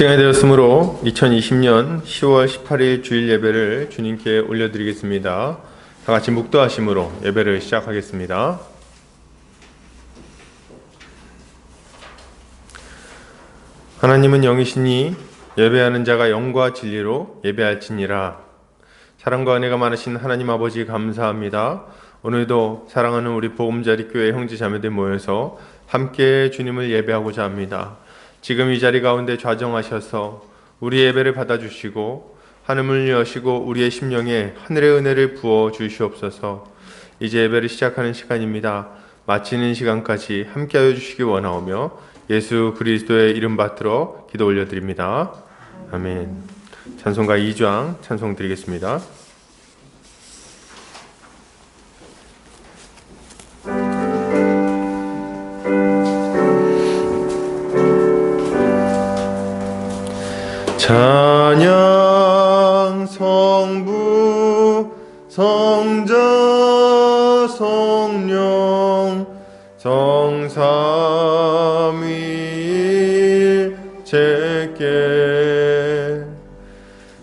시간이 되었으므로 2020년 10월 18일 주일 예배를 주님께 올려드리겠습니다. 다 같이 묵도하심으로 예배를 시작하겠습니다. 하나님은 영이시니 예배하는 자가 영과 진리로 예배할지니라. 사랑과 은혜가 많으신 하나님 아버지 감사합니다. 오늘도 사랑하는 우리 보금자리 교회 형제 자매들 모여서 함께 주님을 예배하고자 합니다. 지금 이 자리 가운데 좌정하셔서 우리 예배를 받아주시고 하늘을 여시고 우리의 심령에 하늘의 은혜를 부어 주시옵소서. 이제 예배를 시작하는 시간입니다. 마치는 시간까지 함께하여 주시기 원하오며 예수 그리스도의 이름 받들어 기도 올려드립니다. 아멘. 찬송가 2장 찬송 드리겠습니다. 찬양 성부 성자 성령 성삼위일체께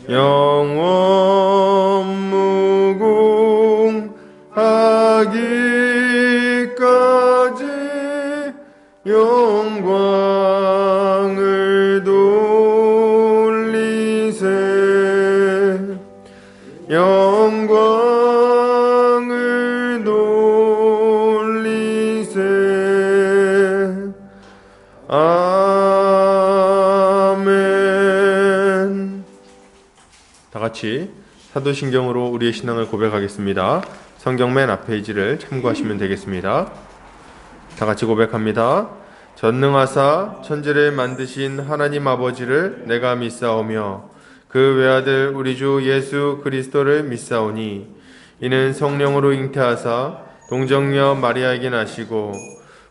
영원 무궁하기까지 영광을 영광을 돌리세. 아멘. 다 같이 사도신경으로 우리의 신앙을 고백하겠습니다. 성경 맨 앞 페이지를 참고하시면 되겠습니다. 다 같이 고백합니다. 전능하사 천지를 만드신 하나님 아버지를 내가 믿사오며 그 외아들 우리 주 예수 그리스도를 믿사오니 이는 성령으로 잉태하사 동정녀 마리아에게 나시고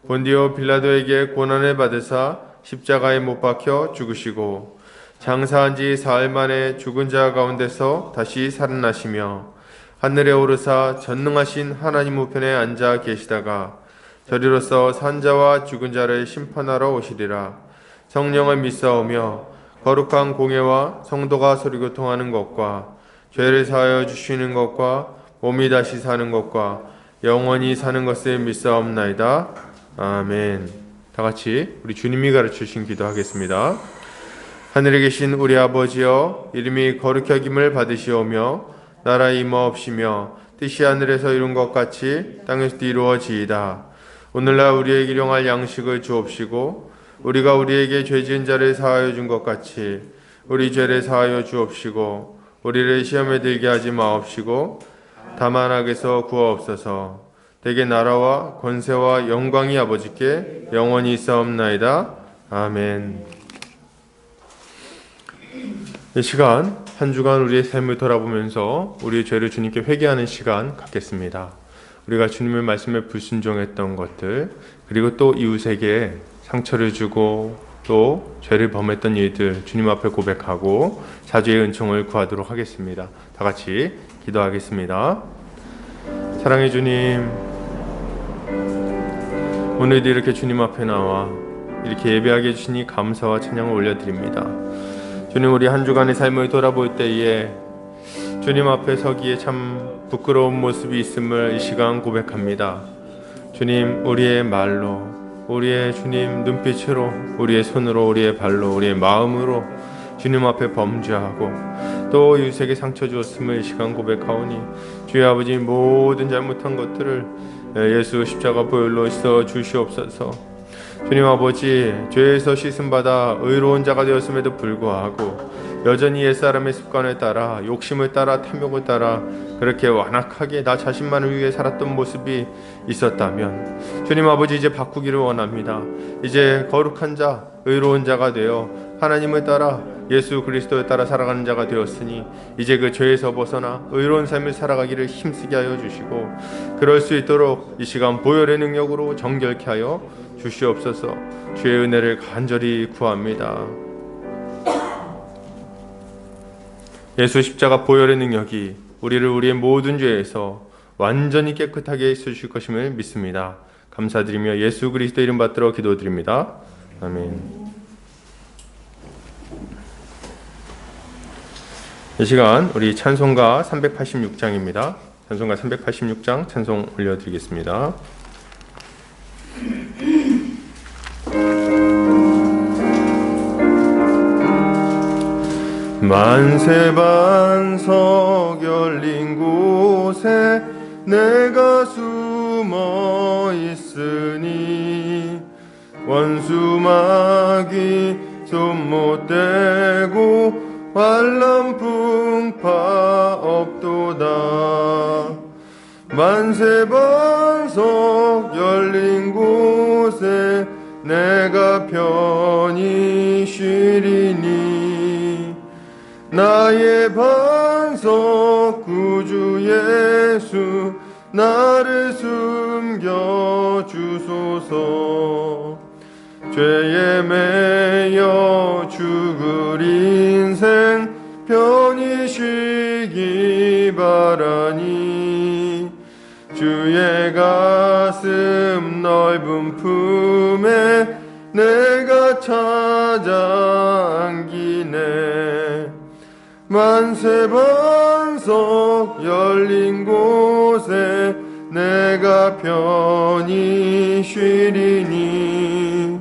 본디오 빌라도에게 고난을 받으사 십자가에 못 박혀 죽으시고 장사한 지 사흘 만에 죽은 자 가운데서 다시 살아나시며 하늘에 오르사 전능하신 하나님 우편에 앉아 계시다가 저리로서 산 자와 죽은 자를 심판하러 오시리라. 성령을 믿사오며 거룩한 공예와 성도가 서로 교통하는 것과 죄를 사하여 주시는 것과 몸이 다시 사는 것과 영원히 사는 것을 믿사옵나이다. 아멘. 다 같이 우리 주님이 가르치신 기도하겠습니다. 하늘에 계신 우리 아버지여, 이름이 거룩히 여김을 받으시오며 나라 임하옵시며 뜻이 하늘에서 이룬 것 같이 땅에서도 이루어지이다. 오늘날 우리에게 일용할 양식을 주옵시고 우리가 우리에게 죄 지은 자를 사하여 준 것 같이 우리 죄를 사하여 주옵시고 우리를 시험에 들게 하지 마옵시고 다만 악에서 구하옵소서. 대개 나라와 권세와 영광이 아버지께 영원히 있사옵나이다. 아멘. 이 시간 한 주간 우리의 삶을 돌아보면서 우리의 죄를 주님께 회개하는 시간 갖겠습니다. 우리가 주님의 말씀에 불순종했던 것들, 그리고 또 이웃에게 상처를 주고 또 죄를 범했던 일들 주님 앞에 고백하고 자주의 은총을 구하도록 하겠습니다. 다 같이 기도하겠습니다. 사랑의 주님, 오늘도 이렇게 주님 앞에 나와 이렇게 예배하게 해주시니 감사와 찬양을 올려드립니다. 주님, 우리 한 주간의 삶을 돌아볼 때에 주님 앞에 서기에 참 부끄러운 모습이 있음을 이 시간 고백합니다. 주님, 우리의 말로, 우리의 주님 눈빛으로, 우리의 손으로, 우리의 발로, 우리의 마음으로 주님 앞에 범죄하고 또 이웃에게 상처 주었음을 이 시간 고백하오니 주의 아버지 모든 잘못한 것들을 예수 십자가 보혈로 씻어 주시옵소서. 주님 아버지, 죄에서 씻음받아 의로운 자가 되었음에도 불구하고 여전히 옛사람의 습관을 따라 욕심을 따라 탐욕을 따라 그렇게 완악하게 나 자신만을 위해 살았던 모습이 있었다면 주님 아버지, 이제 바꾸기를 원합니다. 이제 거룩한 자, 의로운 자가 되어 하나님을 따라 예수 그리스도에 따라 살아가는 자가 되었으니 이제 그 죄에서 벗어나 의로운 삶을 살아가기를 힘쓰게 하여 주시고 그럴 수 있도록 이 시간 보혈의 능력으로 정결케 하여 주시옵소서. 주의 은혜를 간절히 구합니다. 예수 십자가 보혈의 능력이 우리를 우리의 모든 죄에서 완전히 깨끗하게 해주실 것임을 믿습니다. 감사드리며 예수 그리스도 이름 받들어 기도드립니다. 아멘. 이 시간 우리 찬송가 386장입니다. 찬송가 386장 찬송 올려드리겠습니다. 만세반석 열린 곳에 내가 숨어 있으니 원수마귀 손 못 대고 환난 풍파 없도다. 만세반석 열린 곳에 내가 편히 쉬리니 나의 반석 구주 예수 나를 숨겨 주소서. 죄에 매여 죽을 인생 편히 쉬기 바라니 주의 가슴 넓은 품에 내가 찾아 안기네. 만세반석 열린 곳에 내가 편히 쉬리니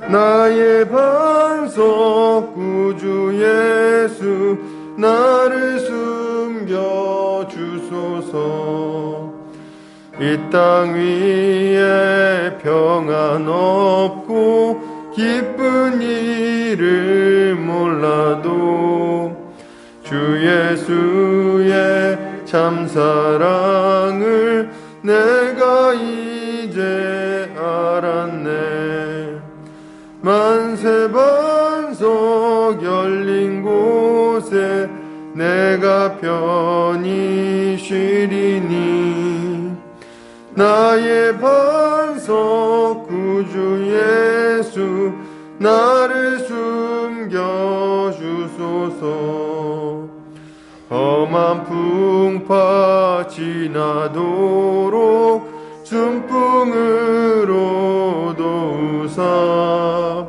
나의 반석 구주 예수 나를 숨겨 주소서. 이 땅 위에 평안 없고 기쁜 일을 몰라도 주 예수의 참 사랑을 내가 이제 알았네. 만세반석 열린 곳에 내가 편히 쉬리니 나의 반석 구주 예수 나를 숨겨 주소서. 험한 풍파 지나도록 순풍으로도 우사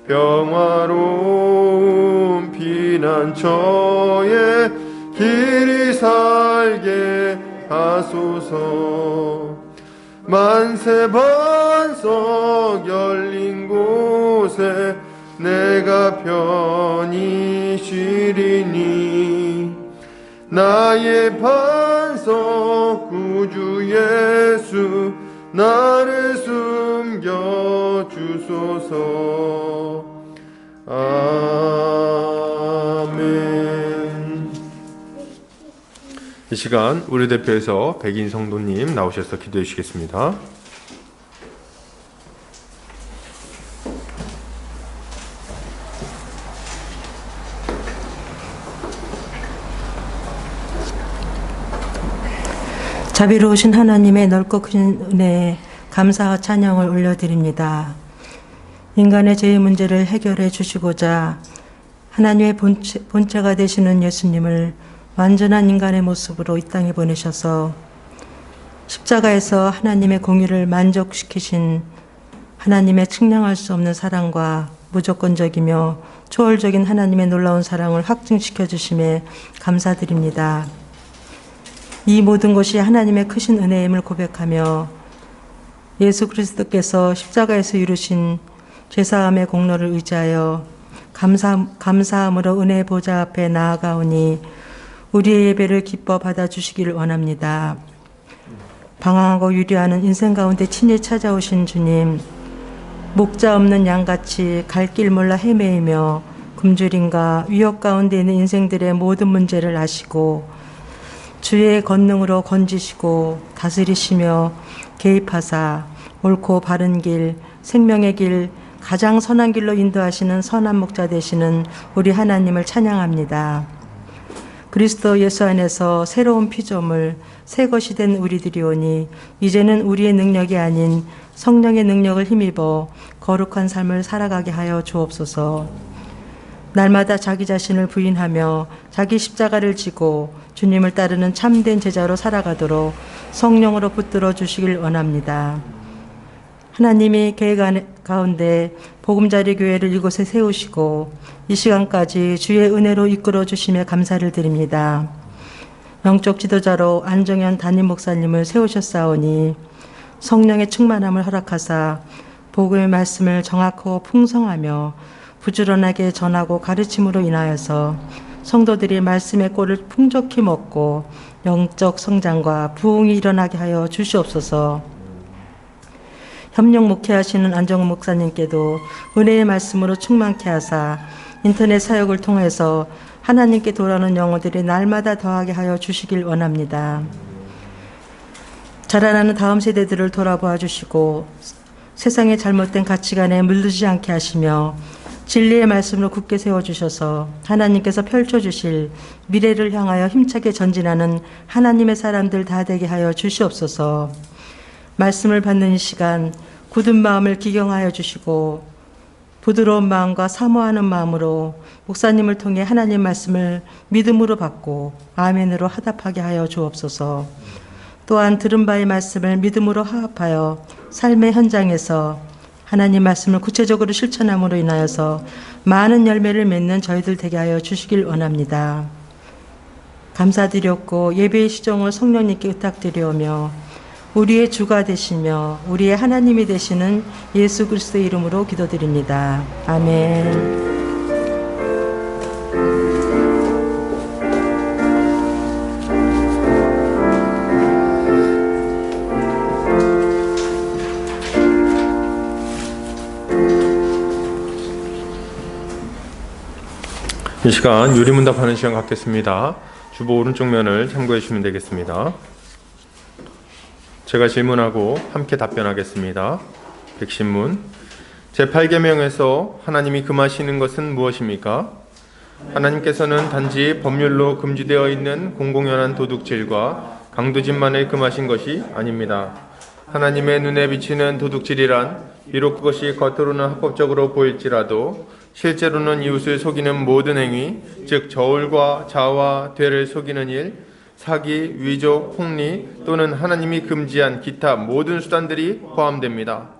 평화로운 피난처에 길이 살게 하소서. 만세반석 열린 곳에 내가 편히 쉬리니 나의 반석 구주 예수 나를 숨겨 주소서. 아멘. 이 시간 우리 대표에서 백인 성도님 나오셔서 기도해 주시겠습니다. 자비로우신 하나님의 넓고 큰 은혜에 감사와 찬양을 올려드립니다. 인간의 죄의 문제를 해결해 주시고자 하나님의 본체가 되시는 예수님을 완전한 인간의 모습으로 이 땅에 보내셔서 십자가에서 하나님의 공의를 만족시키신 하나님의 측량할 수 없는 사랑과 무조건적이며 초월적인 하나님의 놀라운 사랑을 확증시켜 주심에 감사드립니다. 이 모든 것이 하나님의 크신 은혜임을 고백하며 예수 그리스도께서 십자가에서 이루신 죄사함의 공로를 의지하여 감사함으로 은혜의 보좌 앞에 나아가오니 우리의 예배를 기뻐 받아주시기를 원합니다. 방황하고 유리하는 인생 가운데 친히 찾아오신 주님, 목자 없는 양같이 갈 길 몰라 헤매이며 굶주림과 위협 가운데 있는 인생들의 모든 문제를 아시고 주의 권능으로 건지시고 다스리시며 개입하사 옳고 바른 길, 생명의 길, 가장 선한 길로 인도하시는 선한 목자 되시는 우리 하나님을 찬양합니다. 그리스도 예수 안에서 새로운 피조물, 새 것이 된 우리들이오니 이제는 우리의 능력이 아닌 성령의 능력을 힘입어 거룩한 삶을 살아가게 하여 주옵소서. 날마다 자기 자신을 부인하며 자기 십자가를 지고 주님을 따르는 참된 제자로 살아가도록 성령으로 붙들어 주시길 원합니다. 하나님이 계획 가운데 보금자리 교회를 이곳에 세우시고 이 시간까지 주의 은혜로 이끌어 주심에 감사를 드립니다. 영적 지도자로 안정현 담임 목사님을 세우셨사오니 성령의 충만함을 허락하사 복음의 말씀을 정확하고 풍성하며 부지런하게 전하고 가르침으로 인하여서 성도들이 말씀의 꼴을 풍족히 먹고 영적 성장과 부흥이 일어나게 하여 주시옵소서. 협력 목회하시는 안정훈 목사님께도 은혜의 말씀으로 충만케 하사 인터넷 사역을 통해서 하나님께 돌아오는 영혼들이 날마다 더하게 하여 주시길 원합니다. 자라나는 다음 세대들을 돌아보아 주시고 세상의 잘못된 가치관에 물들지 않게 하시며 진리의 말씀으로 굳게 세워주셔서 하나님께서 펼쳐주실 미래를 향하여 힘차게 전진하는 하나님의 사람들 다 되게 하여 주시옵소서. 말씀을 받는 이 시간 굳은 마음을 기경하여 주시고 부드러운 마음과 사모하는 마음으로 목사님을 통해 하나님 말씀을 믿음으로 받고 아멘으로 화답하게 하여 주옵소서. 또한 들은 바의 말씀을 믿음으로 화합하여 삶의 현장에서 하나님 말씀을 구체적으로 실천함으로 인하여서 많은 열매를 맺는 저희들 되게 하여 주시길 원합니다. 감사드렸고 예배의 시종을 성령님께 의탁드리오며 우리의 주가 되시며 우리의 하나님이 되시는 예수 그리스도의 이름으로 기도드립니다. 아멘. 이 시간 유리문답하는 시간 갖겠습니다. 주보 오른쪽 면을 참고해 주시면 되겠습니다. 제가 질문하고 함께 답변하겠습니다. 백신문 제8계명에서 하나님이 금하시는 것은 무엇입니까? 하나님께서는 단지 법률로 금지되어 있는 공공연한 도둑질과 강도짓만을 금하신 것이 아닙니다. 하나님의 눈에 비치는 도둑질이란 비록 그것이 겉으로는 합법적으로 보일지라도 실제로는 이웃을 속이는 모든 행위, 즉 저울과 자와 되를 속이는 일, 사기, 위조, 폭리 또는 하나님이 금지한 기타 모든 수단들이 포함됩니다.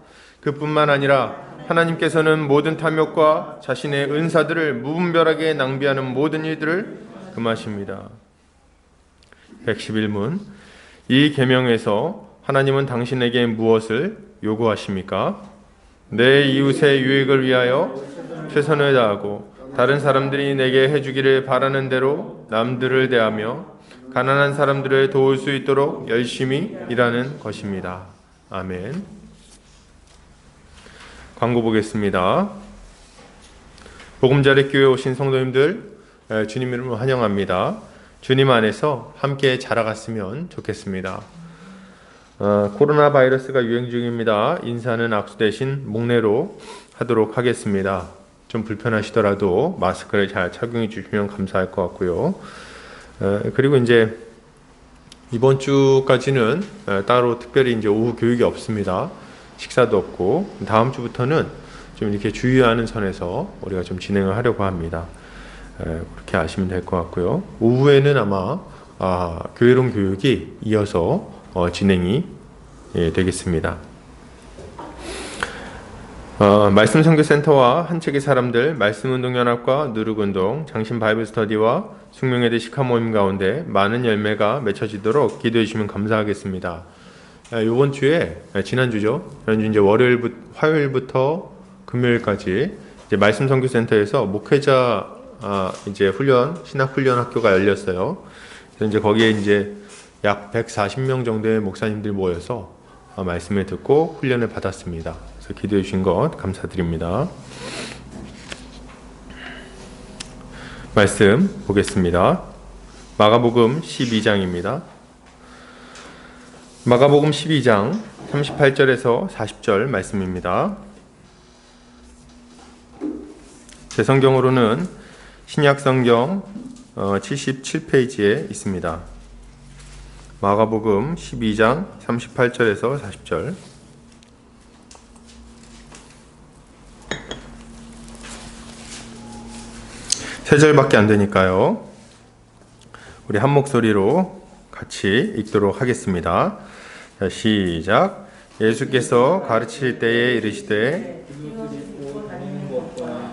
그뿐만 아니라 하나님께서는 모든 탐욕과 자신의 은사들을 무분별하게 낭비하는 모든 일들을 금하십니다. 111문 이 계명에서 하나님은 당신에게 무엇을 요구하십니까? 내 이웃의 유익을 위하여 최선을 다하고 다른 사람들이 내게 해주기를 바라는 대로 남들을 대하며 가난한 사람들을 도울 수 있도록 열심히 일하는 것입니다. 아멘. 광고 보겠습니다. 보금자리 교회 오신 성도님들 주님 이름으로 환영합니다. 주님 안에서 함께 자라갔으면 좋겠습니다. 코로나 바이러스가 유행 중입니다. 인사는 악수 대신 목례로 하도록 하겠습니다. 좀 불편하시더라도 마스크를 잘 착용해 주시면 감사할 것 같고요. 그리고 이제 이번 주까지는 따로 특별히 이제 오후 교육이 없습니다. 식사도 없고 다음 주부터는 좀 이렇게 주의하는 선에서 우리가 좀 진행을 하려고 합니다. 그렇게 아시면 될 것 같고요. 오후에는 아마 교회론 교육이 이어서 진행이 되겠습니다. 말씀선교센터와 한책의 사람들, 말씀운동연합과 누룩운동, 장신 바이블 스터디와 숙명회대 시카모임 가운데 많은 열매가 맺혀지도록 기도해 주시면 감사하겠습니다. 이번 주에 지난주죠. 지난주 이제 화요일부터 금요일까지 이제 말씀선교센터에서 목회자 이제 신학 훈련 학교가 열렸어요. 그래서 이제 거기에 이제 약 140명 정도의 목사님들이 모여서 말씀을 듣고 훈련을 받았습니다. 그래서 기도해 주신 것 감사드립니다. 말씀 보겠습니다. 마가복음 12장입니다. 마가복음 12장 38절에서 40절 말씀입니다. 제 성경으로는 신약성경 77페이지에 있습니다. 마가복음 12장 38절에서 40절. 세 절밖에 안 되니까요. 우리 한 목소리로 같이 읽도록 하겠습니다. 자, 시작. 예수께서 가르치실 때에 이르시되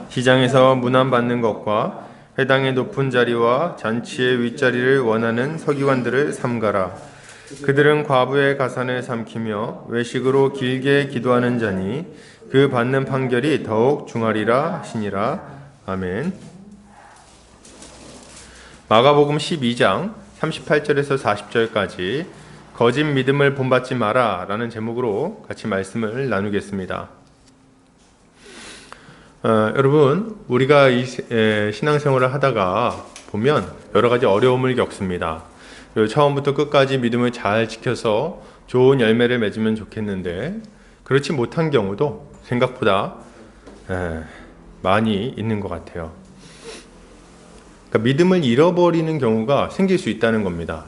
시장에서 문안받는 것과 회당의 높은 자리와 잔치의 윗자리를 원하는 서기관들을 삼가라. 그들은 과부의 가산을 삼키며 외식으로 길게 기도하는 자니 그 받는 판결이 더욱 중하리라 하시니라. 아멘. 마가복음 12장 38절에서 40절까지 거짓 믿음을 본받지 마라 라는 제목으로 같이 말씀을 나누겠습니다. 여러분, 우리가 이 신앙생활을 하다가 보면 여러 가지 어려움을 겪습니다. 그리고 처음부터 끝까지 믿음을 잘 지켜서 좋은 열매를 맺으면 좋겠는데 그렇지 못한 경우도 생각보다 많이 있는 것 같아요. 그러니까 믿음을 잃어버리는 경우가 생길 수 있다는 겁니다.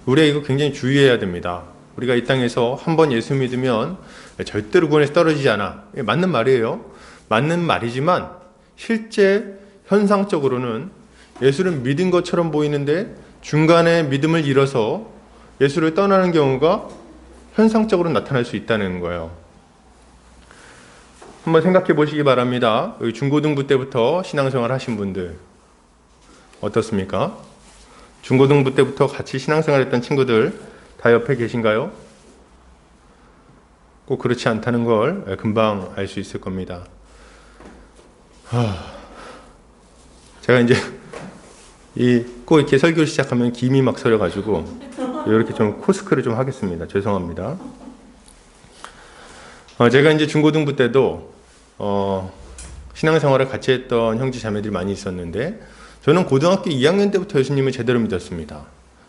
우리가 이거 굉장히 주의해야 됩니다. 우리가 이 땅에서 한번 예수 믿으면 절대로 구원에서 떨어지지 않아. 맞는 말이에요. 맞는 말이지만 실제 현상적으로는 예수를 믿은 것처럼 보이는데 중간에 믿음을 잃어서 예수를 떠나는 경우가 현상적으로 나타날 수 있다는 거예요. 한번 생각해 보시기 바랍니다. 중고등부 때부터 신앙생활 하신 분들 어떻습니까? 중고등부 때부터 같이 신앙생활 했던 친구들 다 옆에 계신가요? 꼭 그렇지 않다는 걸 금방 알 수 있을 겁니다. 제가 이제 꼭 이렇게 설교를 시작하면 김이 막 서려가지고 이렇게 좀 코스크를 좀 하겠습니다. 죄송합니다. 제가 이제 중고등부 때도 신앙생활을 같이 했던 형제 자매들이 많이 있었는데 저는 고등학교 2학년 때부터 예수님을 제대로 믿었습니다.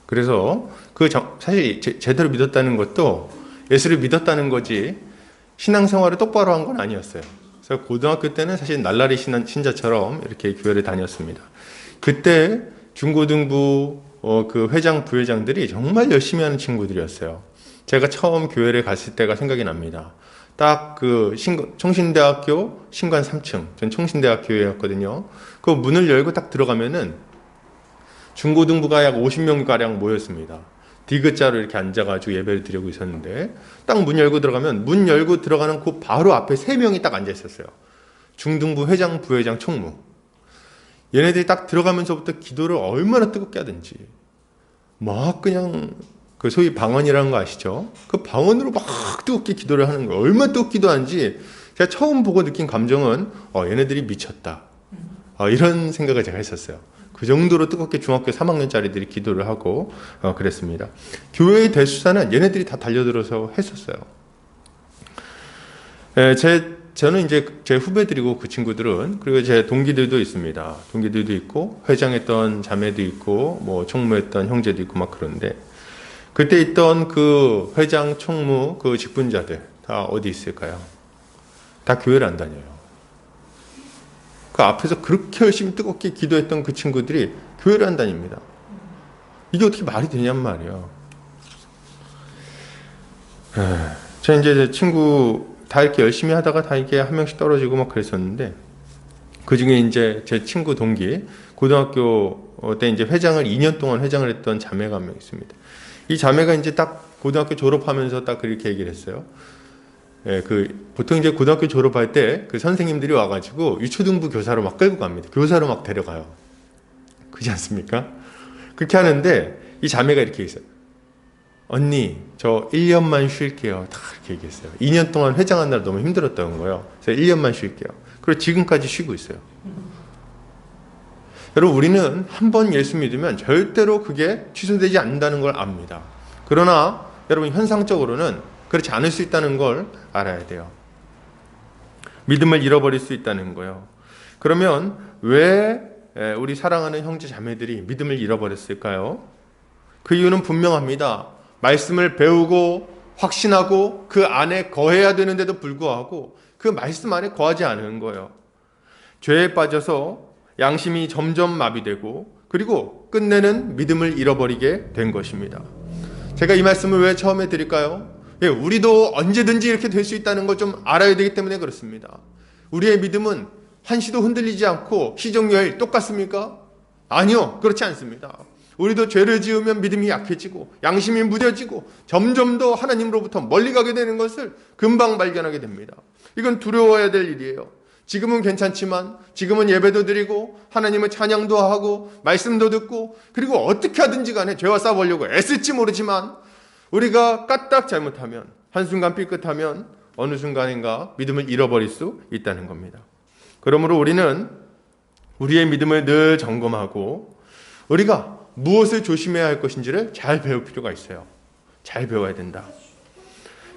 그래서 사실 제대로 믿었다는 것도 예수를 믿었다는 거지 신앙생활을 똑바로 한 건 아니었어요. 그래서 고등학교 때는 사실 날라리 신자처럼 이렇게 교회를 다녔습니다. 그때 중고등부 그 회장, 부회장들이 정말 열심히 하는 친구들이었어요. 제가 처음 교회를 갔을 때가 생각이 납니다. 딱 그 청신대학교 신관 3층, 전 청신대학교였거든요. 그 문을 열고 딱 들어가면은 중고등부가 약 50명가량 모였습니다. 디귿자로 이렇게 앉아가지고 예배를 드리고 있었는데 딱 문 열고 들어가면 문 열고 들어가는 그 바로 앞에 3명이 딱 앉아 있었어요. 중등부 회장, 부회장, 총무. 얘네들이 딱 들어가면서부터 기도를 얼마나 뜨겁게 하든지 막 그냥 그 소위 방언이라는 거 아시죠? 그 방언으로 막 뜨겁게 기도를 하는 거예요. 얼마나 뜨겁게 기도하는지 제가 처음 보고 느낀 감정은 얘네들이 미쳤다. 이런 생각을 제가 했었어요. 그 정도로 뜨겁게 중학교 3학년짜리들이 기도를 하고 그랬습니다. 교회의 대수사는 얘네들이 다 달려들어서 했었어요. 저는 이제 제 후배들이고 그 친구들은 그리고 제 동기들도 있습니다. 동기들도 있고 회장했던 자매도 있고 뭐 총무했던 형제도 있고 막 그런데 그때 있던 그 회장, 총무 그 직분자들 다 어디 있을까요? 다 교회를 안 다녀요. 그 앞에서 그렇게 열심히 뜨겁게 기도했던 그 친구들이 교회를 안 다닙니다. 이게 어떻게 말이 되냔 말이에요. 제가 이제 제 친구 다 이렇게 열심히 하다가 다 이렇게 한 명씩 떨어지고 막 그랬었는데 그 중에 이제 제 친구 동기 고등학교 때 이제 회장을 2년 동안 회장을 했던 자매가 한 명 있습니다. 이 자매가 이제 딱 고등학교 졸업하면서 딱 그렇게 얘기를 했어요. 보통 이제 고등학교 졸업할 때 그 선생님들이 와가지고 유초등부 교사로 막 끌고 갑니다. 교사로 막 데려가요. 그렇지 않습니까? 그렇게 하는데 이 자매가 이렇게 있어요. 언니, 저 1년만 쉴게요. 다 그렇게 얘기했어요. 2년 동안 회장하느라 너무 힘들었던 거예요. 그래서 1년만 쉴게요. 그리고 지금까지 쉬고 있어요. 여러분, 우리는 한 번 예수 믿으면 절대로 그게 취소되지 않는다는 걸 압니다. 그러나 여러분, 현상적으로는 그렇지 않을 수 있다는 걸 알아야 돼요. 믿음을 잃어버릴 수 있다는 거예요. 그러면 왜 우리 사랑하는 형제 자매들이 믿음을 잃어버렸을까요? 그 이유는 분명합니다. 말씀을 배우고 확신하고 그 안에 거해야 되는데도 불구하고 그 말씀 안에 거하지 않은 거예요. 죄에 빠져서 양심이 점점 마비되고 그리고 끝내는 믿음을 잃어버리게 된 것입니다. 제가 이 말씀을 왜 처음에 드릴까요? 우리도 언제든지 이렇게 될 수 있다는 걸 좀 알아야 되기 때문에 그렇습니다. 우리의 믿음은 한시도 흔들리지 않고 시종일 똑같습니까? 아니요, 그렇지 않습니다. 우리도 죄를 지으면 믿음이 약해지고 양심이 무뎌지고 점점 더 하나님으로부터 멀리 가게 되는 것을 금방 발견하게 됩니다. 이건 두려워해야 될 일이에요. 지금은 괜찮지만, 지금은 예배도 드리고 하나님의 찬양도 하고 말씀도 듣고, 그리고 어떻게 하든지 간에 죄와 싸우려고 애쓸지 모르지만, 우리가 까딱 잘못하면, 한순간 삐끗하면 어느 순간인가 믿음을 잃어버릴 수 있다는 겁니다. 그러므로 우리는 우리의 믿음을 늘 점검하고 우리가 무엇을 조심해야 할 것인지를 잘 배울 필요가 있어요. 잘 배워야 된다.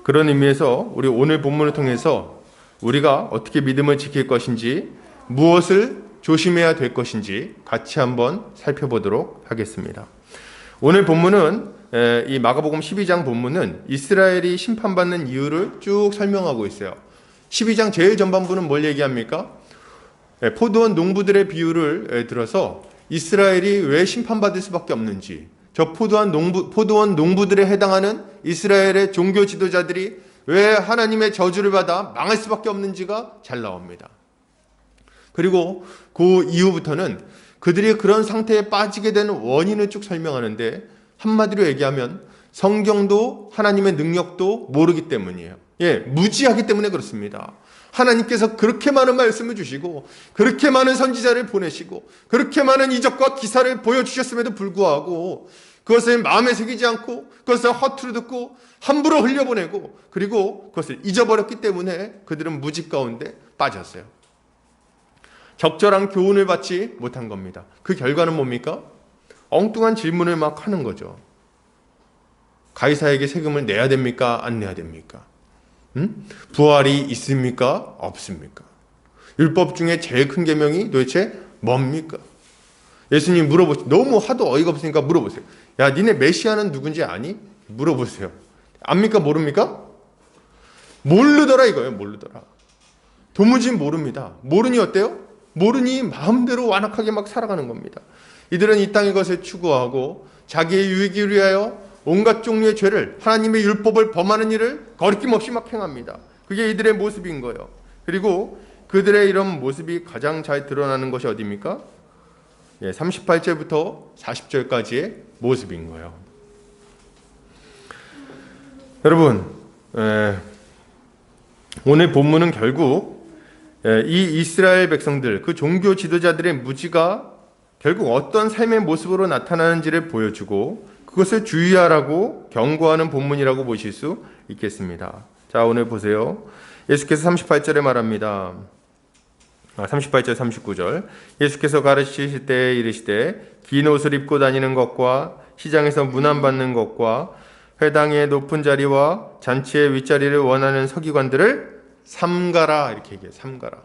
그런 의미에서 우리 오늘 본문을 통해서 우리가 어떻게 믿음을 지킬 것인지, 무엇을 조심해야 될 것인지 같이 한번 살펴보도록 하겠습니다. 오늘 본문은, 이 마가복음 12장 본문은 이스라엘이 심판받는 이유를 쭉 설명하고 있어요. 12장 제일 전반부는 뭘 얘기합니까? 포도원 농부들의 비유를 들어서 이스라엘이 왜 심판받을 수밖에 없는지, 저 포도원 농부들에 해당하는 이스라엘의 종교 지도자들이 왜 하나님의 저주를 받아 망할 수밖에 없는지가 잘 나옵니다. 그리고 그 이후부터는 그들이 그런 상태에 빠지게 되는 원인을 쭉 설명하는데, 한마디로 얘기하면 성경도 하나님의 능력도 모르기 때문이에요. 무지하기 때문에 그렇습니다. 하나님께서 그렇게 많은 말씀을 주시고 그렇게 많은 선지자를 보내시고 그렇게 많은 이적과 기사를 보여주셨음에도 불구하고 그것을 마음에 새기지 않고 그것을 허투루 듣고 함부로 흘려보내고 그리고 그것을 잊어버렸기 때문에 그들은 무지 가운데 빠졌어요. 적절한 교훈을 받지 못한 겁니다. 그 결과는 뭡니까? 엉뚱한 질문을 막 하는 거죠. 가이사에게 세금을 내야 됩니까? 안 내야 됩니까? 부활이 있습니까? 없습니까? 율법 중에 제일 큰 계명이 도대체 뭡니까? 예수님 물어보세요. 너무 하도 어이가 없으니까 물어보세요. 야, 니네 메시아는 누군지 아니? 물어보세요. 압니까? 모릅니까? 모르더라 이거예요. 모르더라. 도무지 모릅니다. 모르니 어때요? 모르니 마음대로 완악하게 막 살아가는 겁니다. 이들은 이 땅의 것을 추구하고 자기의 유익을 위하여 온갖 종류의 죄를, 하나님의 율법을 범하는 일을 거리낌없이 막 행합니다. 그게 이들의 모습인 거예요. 그리고 그들의 이런 모습이 가장 잘 드러나는 것이 어디입니까? 38절부터 40절까지의 모습인 거예요. 여러분, 오늘 본문은 결국 이 이스라엘 백성들, 그 종교 지도자들의 무지가 결국 어떤 삶의 모습으로 나타나는지를 보여주고 그것을 주의하라고 경고하는 본문이라고 보실 수 있겠습니다. 자, 오늘 보세요. 예수께서 38절에 말합니다. 38절 39절. 예수께서 가르치실 때 이르시되 긴 옷을 입고 다니는 것과 시장에서 문안받는 것과 회당의 높은 자리와 잔치의 윗자리를 원하는 서기관들을 삼가라, 이렇게 얘기해요. 삼가라.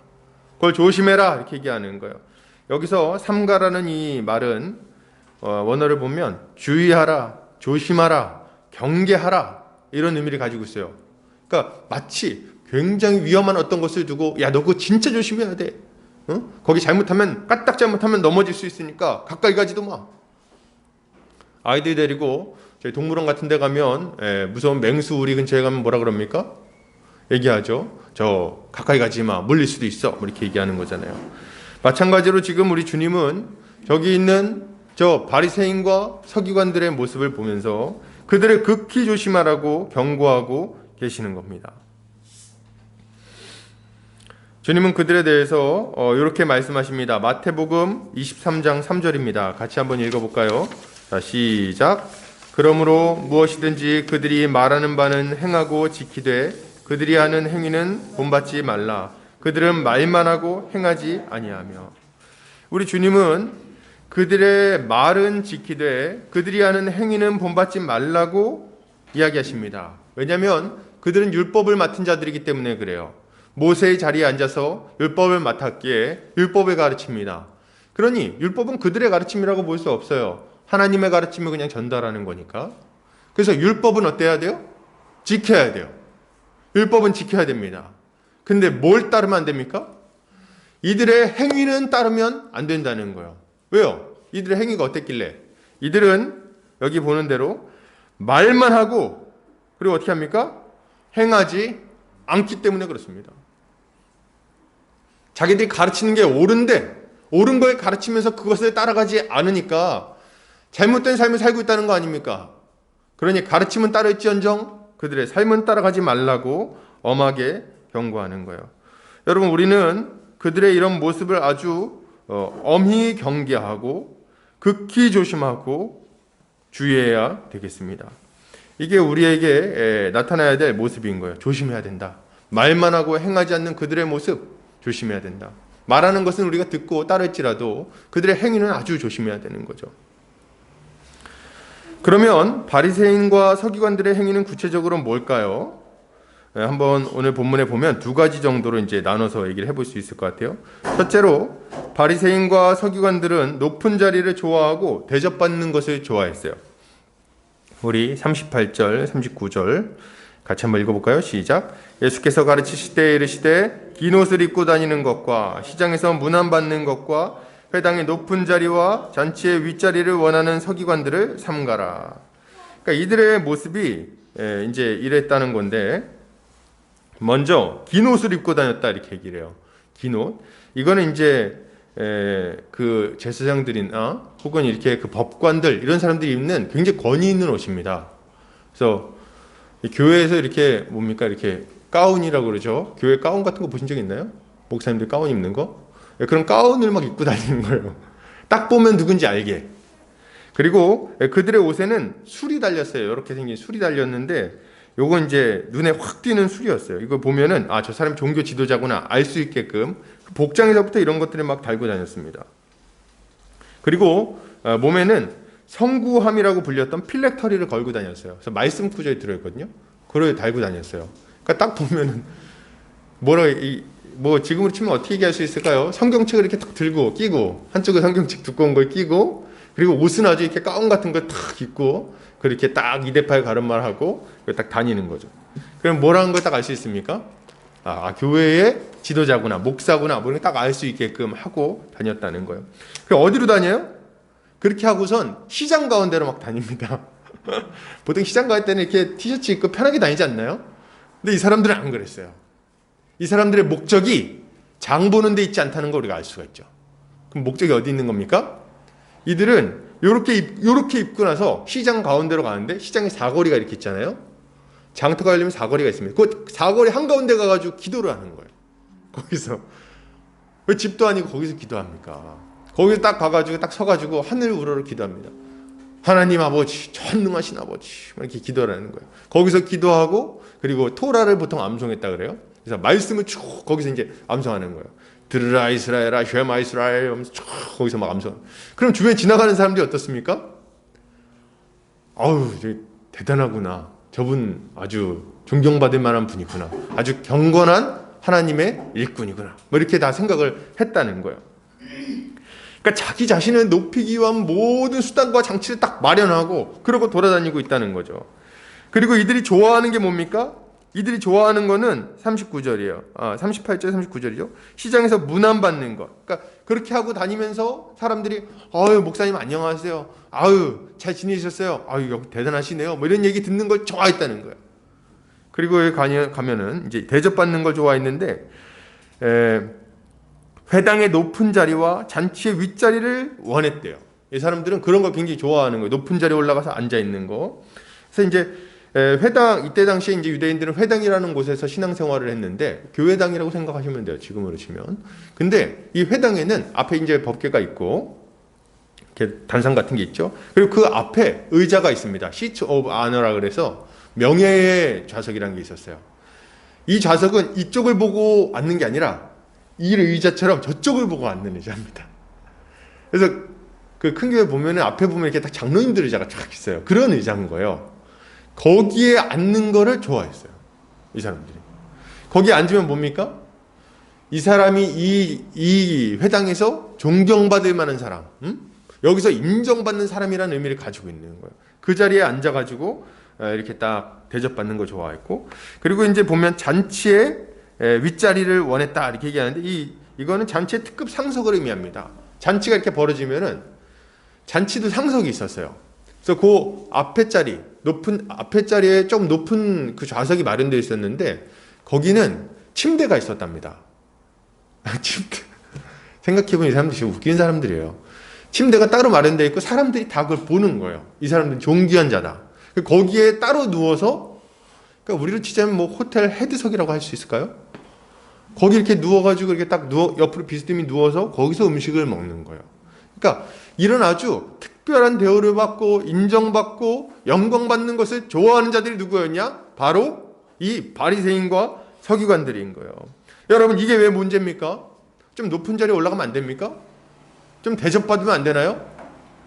그걸 조심해라, 이렇게 얘기하는 거예요. 여기서 삼가라는 이 말은 원어를 보면 주의하라, 조심하라, 경계하라 이런 의미를 가지고 있어요. 그러니까 마치 굉장히 위험한 어떤 것을 두고 야, 너 그거 진짜 조심해야 돼. 거기 잘못하면, 까딱 잘못하면 넘어질 수 있으니까 가까이 가지도 마. 아이들 데리고 저희 동물원 같은 데 가면 무서운 맹수 우리 근처에 가면 뭐라 그럽니까? 얘기하죠. 저 가까이 가지 마, 물릴 수도 있어, 이렇게 얘기하는 거잖아요. 마찬가지로 지금 우리 주님은 저기 있는 저 바리새인과 서기관들의 모습을 보면서 그들을 극히 조심하라고 경고하고 계시는 겁니다. 주님은 그들에 대해서 이렇게 말씀하십니다. 마태복음 23장 3절입니다. 같이 한번 읽어볼까요? 자, 시작. 그러므로 무엇이든지 그들이 말하는 바는 행하고 지키되 그들이 하는 행위는 본받지 말라. 그들은 말만 하고 행하지 아니하며. 우리 주님은 그들의 말은 지키되 그들이 하는 행위는 본받지 말라고 이야기하십니다. 왜냐하면 그들은 율법을 맡은 자들이기 때문에 그래요. 모세의 자리에 앉아서 율법을 맡았기에 율법을 가르칩니다. 그러니 율법은 그들의 가르침이라고 볼 수 없어요. 하나님의 가르침을 그냥 전달하는 거니까. 그래서 율법은 어때야 돼요? 지켜야 돼요. 율법은 지켜야 됩니다. 근데 뭘 따르면 안 됩니까? 이들의 행위는 따르면 안 된다는 거예요. 왜요? 이들의 행위가 어땠길래? 이들은 여기 보는 대로 말만 하고 그리고 어떻게 합니까? 행하지 않기 때문에 그렇습니다. 자기들이 가르치는 게 옳은데 옳은 걸 가르치면서 그것을 따라가지 않으니까 잘못된 삶을 살고 있다는 거 아닙니까? 그러니 가르침은 따를지언정 그들의 삶은 따라가지 말라고 엄하게 경고하는 거예요. 여러분, 우리는 그들의 이런 모습을 아주 엄히 경계하고 극히 조심하고 주의해야 되겠습니다. 이게 우리에게 나타나야 될 모습인 거예요. 조심해야 된다. 말만 하고 행하지 않는 그들의 모습 조심해야 된다. 말하는 것은 우리가 듣고 따를지라도 그들의 행위는 아주 조심해야 되는 거죠. 그러면 바리새인과 서기관들의 행위는 구체적으로 뭘까요? 한번 오늘 본문에 보면 두 가지 정도로 이제 나눠서 얘기를 해볼 수 있을 것 같아요. 첫째로 바리새인과 서기관들은 높은 자리를 좋아하고 대접받는 것을 좋아했어요. 우리 38절, 39절 같이 한번 읽어볼까요? 시작. 예수께서 가르치실 때 이르시되 긴 옷을 입고 다니는 것과 시장에서 문안받는 것과 회당의 높은 자리와 잔치의 윗자리를 원하는 서기관들을 삼가라. 그러니까 이들의 모습이 이제 이랬다는 건데, 먼저 긴 옷을 입고 다녔다 이렇게 얘기를 해요. 긴 옷. 이거는 이제 그 제사장들이나 혹은 이렇게 그 법관들 이런 사람들이 입는 굉장히 권위 있는 옷입니다. 그래서 교회에서 이렇게 뭡니까 이렇게 가운이라고 그러죠. 교회 가운 같은 거 보신 적 있나요? 목사님들 가운 입는 거? 그런 가운을 막 입고 다니는 거예요. 딱 보면 누군지 알게. 그리고 그들의 옷에는 술이 달렸어요. 이렇게 생긴 술이 달렸는데 요건 이제 눈에 확 띄는 술이었어요. 이거 보면은 아, 저 사람 종교 지도자구나 알 수 있게끔 복장에서부터 이런 것들을 막 달고 다녔습니다. 그리고 몸에는 성구함이라고 불렸던 필렉터리를 걸고 다녔어요. 그래서 말씀 구절이 들어있거든요. 그걸 달고 다녔어요. 그러니까 딱 보면은 뭐 지금으로 치면 어떻게 얘기할 수 있을까요? 성경책을 이렇게 딱 들고 끼고 한쪽에 성경책 두꺼운 걸 끼고 그리고 옷은 아주 이렇게 가운 같은 걸 딱 입고 그렇게 딱 이대팔 가름말 하고 딱 다니는 거죠. 그럼 뭐라는 걸 딱 알 수 있습니까? 아, 교회의 지도자구나, 목사구나, 뭐 이런 딱 알 수 있게끔 하고 다녔다는 거예요. 그럼 어디로 다녀요? 그렇게 하고선 시장 가운데로 막 다닙니다. 보통 시장 갈 때는 이렇게 티셔츠 입고 편하게 다니지 않나요? 근데 이 사람들은 안 그랬어요. 이 사람들의 목적이 장 보는 데 있지 않다는 걸 우리가 알 수가 있죠. 그럼 목적이 어디 있는 겁니까? 이들은 요렇게 입고 나서 시장 가운데로 가는데 시장에 사거리가 이렇게 있잖아요. 장터 가려면 사거리가 있습니다. 그 사거리 한가운데 가가지고 기도를 하는 거예요. 거기서. 왜 집도 아니고 거기서 기도합니까? 거기서 딱 가가지고 딱 서가지고 하늘 우러러 기도합니다. 하나님 아버지, 전능하신 아버지 이렇게 기도를 하는 거예요. 거기서 기도하고 그리고 토라를 보통 암송했다 그래요. 그래서 말씀을 쭉 거기서 이제 암송하는 거예요. 들으라 이스라엘아 쉐마 이스라엘 하면서 쭉 거기서 막 암송. 그럼 주변에 지나가는 사람들이 어떻습니까? 아우 대단하구나. 저분 아주 존경받을 만한 분이구나. 아주 경건한 하나님의 일꾼이구나. 뭐 이렇게 다 생각을 했다는 거예요. 그러니까 자기 자신을 높이기 위한 모든 수단과 장치를 딱 마련하고 그러고 돌아다니고 있다는 거죠. 그리고 이들이 좋아하는 게 뭡니까? 이들이 좋아하는 거는 39절이에요. 38절 39절이죠. 시장에서 문안 받는 것. 그러니까 그렇게 하고 다니면서 사람들이 아유 목사님 안녕하세요. 아유 잘 지내셨어요. 아유 여기 대단하시네요. 뭐 이런 얘기 듣는 걸 좋아했다는 거예요. 그리고 여기 가면은 이제 대접받는 걸 좋아했는데 회당의 높은 자리와 잔치의 윗자리를 원했대요. 이 사람들은 그런 걸 굉장히 좋아하는 거예요. 높은 자리에 올라가서 앉아 있는 거. 그래서 이제 회당, 이때 당시에 이제 유대인들은 회당이라는 곳에서 신앙생활을 했는데 교회당이라고 생각하시면 돼요. 지금으로 치면. 근데 이 회당에는 앞에 이제 법궤가 있고 이렇게 단상 같은 게 있죠. 그리고 그 앞에 의자가 있습니다. 시트 오브 아너라 그래서 명예의 좌석이라는 게 있었어요. 이 좌석은 이쪽을 보고 앉는 게 아니라 이 의자처럼 저쪽을 보고 앉는 의자입니다. 그래서 그 큰 교회 보면은 앞에 보면 이렇게 딱 장로님들 의자가 쫙 있어요. 그런 의자인 거예요. 거기에 앉는 거를 좋아했어요. 이 사람들이. 거기에 앉으면 뭡니까? 이 사람이 이 회당에서 존경받을 만한 사람, 여기서 인정받는 사람이라는 의미를 가지고 있는 거예요. 그 자리에 앉아가지고 이렇게 딱 대접받는 거 좋아했고, 그리고 이제 보면 잔치에 윗자리를 원했다 이렇게 얘기하는데 이거는 잔치의 특급 상석을 의미합니다. 잔치가 이렇게 벌어지면은 잔치도 상석이 있었어요. 그래서 그 앞에 자리에 좀 높은 그 좌석이 마련되어 있었는데 거기는 침대가 있었답니다. 침대. 생각해보면 이 사람들이 진짜 웃긴 사람들이에요. 침대가 따로 마련되어 있고 사람들이 다 그걸 보는 거예요. 이 사람들은 존귀한 자다. 거기에 따로 누워서, 그러니까 우리로 치자면 뭐 호텔 헤드석이라고 할 수 있을까요? 거기 이렇게 누워가지고 이렇게 딱 옆으로 비스듬히 누워서 거기서 음식을 먹는 거예요. 그러니까 이런 아주 특별한 대우를 받고 인정받고 영광받는 것을 좋아하는 자들이 누구였냐? 바로 이 바리새인과 서기관들인 거예요. 여러분, 이게 왜 문제입니까? 좀 높은 자리에 올라가면 안 됩니까? 좀 대접받으면 안 되나요?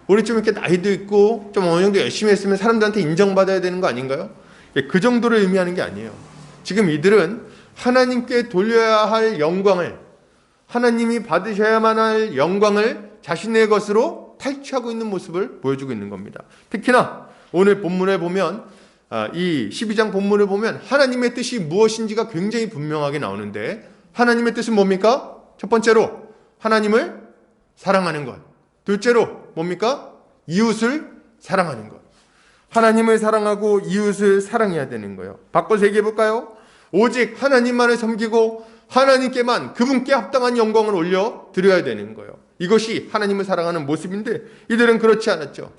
우리 좀 이렇게 나이도 있고 좀 어느 정도 열심히 했으면 사람들한테 인정받아야 되는 거 아닌가요? 그 정도를 의미하는 게 아니에요. 지금 이들은 하나님께 돌려야 할 영광을, 하나님이 받으셔야만 할 영광을 자신의 것으로 탈취하고 있는 모습을 보여주고 있는 겁니다. 특히나 오늘 본문에 보면, 이 12장 본문을 보면 하나님의 뜻이 무엇인지가 굉장히 분명하게 나오는데, 하나님의 뜻은 뭡니까? 첫 번째로 하나님을 사랑하는 것. 둘째로 뭡니까? 이웃을 사랑하는 것. 하나님을 사랑하고 이웃을 사랑해야 되는 거예요. 바꿔서 얘기해 볼까요? 오직 하나님만을 섬기고 하나님께만, 그분께 합당한 영광을 올려 드려야 되는 거예요. 이것이 하나님을 사랑하는 모습인데 이들은 그렇지 않았죠.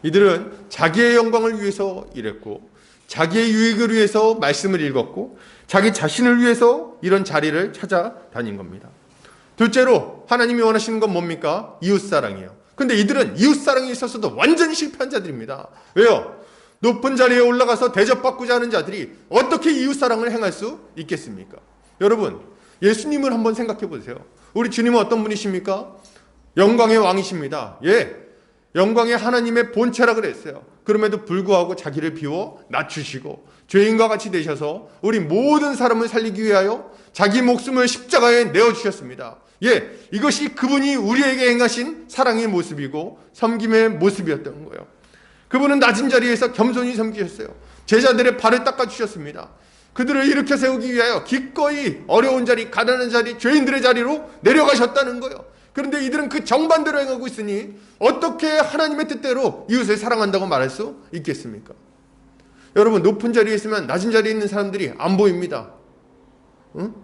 이들은 자기의 영광을 위해서 일했고 자기의 유익을 위해서 말씀을 읽었고 자기 자신을 위해서 이런 자리를 찾아다닌 겁니다. 둘째로 하나님이 원하시는 건 뭡니까? 이웃사랑이에요. 근데 이들은 이웃사랑이 있어서도 완전히 실패한 자들입니다. 왜요? 높은 자리에 올라가서 대접받고자 하는 자들이 어떻게 이웃사랑을 행할 수 있겠습니까? 여러분, 예수님을 한번 생각해 보세요. 우리 주님은 어떤 분이십니까? 영광의 왕이십니다. 예, 영광의 하나님의 본체라 그랬어요. 그럼에도 불구하고 자기를 비워 낮추시고 죄인과 같이 되셔서 우리 모든 사람을 살리기 위하여 자기 목숨을 십자가에 내어주셨습니다. 예, 이것이 그분이 우리에게 행하신 사랑의 모습이고 섬김의 모습이었던 거예요. 그분은 낮은 자리에서 겸손히 섬기셨어요. 제자들의 발을 닦아주셨습니다. 그들을 일으켜 세우기 위하여 기꺼이 어려운 자리, 가난한 자리, 죄인들의 자리로 내려가셨다는 거예요. 그런데 이들은 그 정반대로 행하고 있으니 어떻게 하나님의 뜻대로 이웃을 사랑한다고 말할 수 있겠습니까? 여러분, 높은 자리에 있으면 낮은 자리에 있는 사람들이 안 보입니다. 응?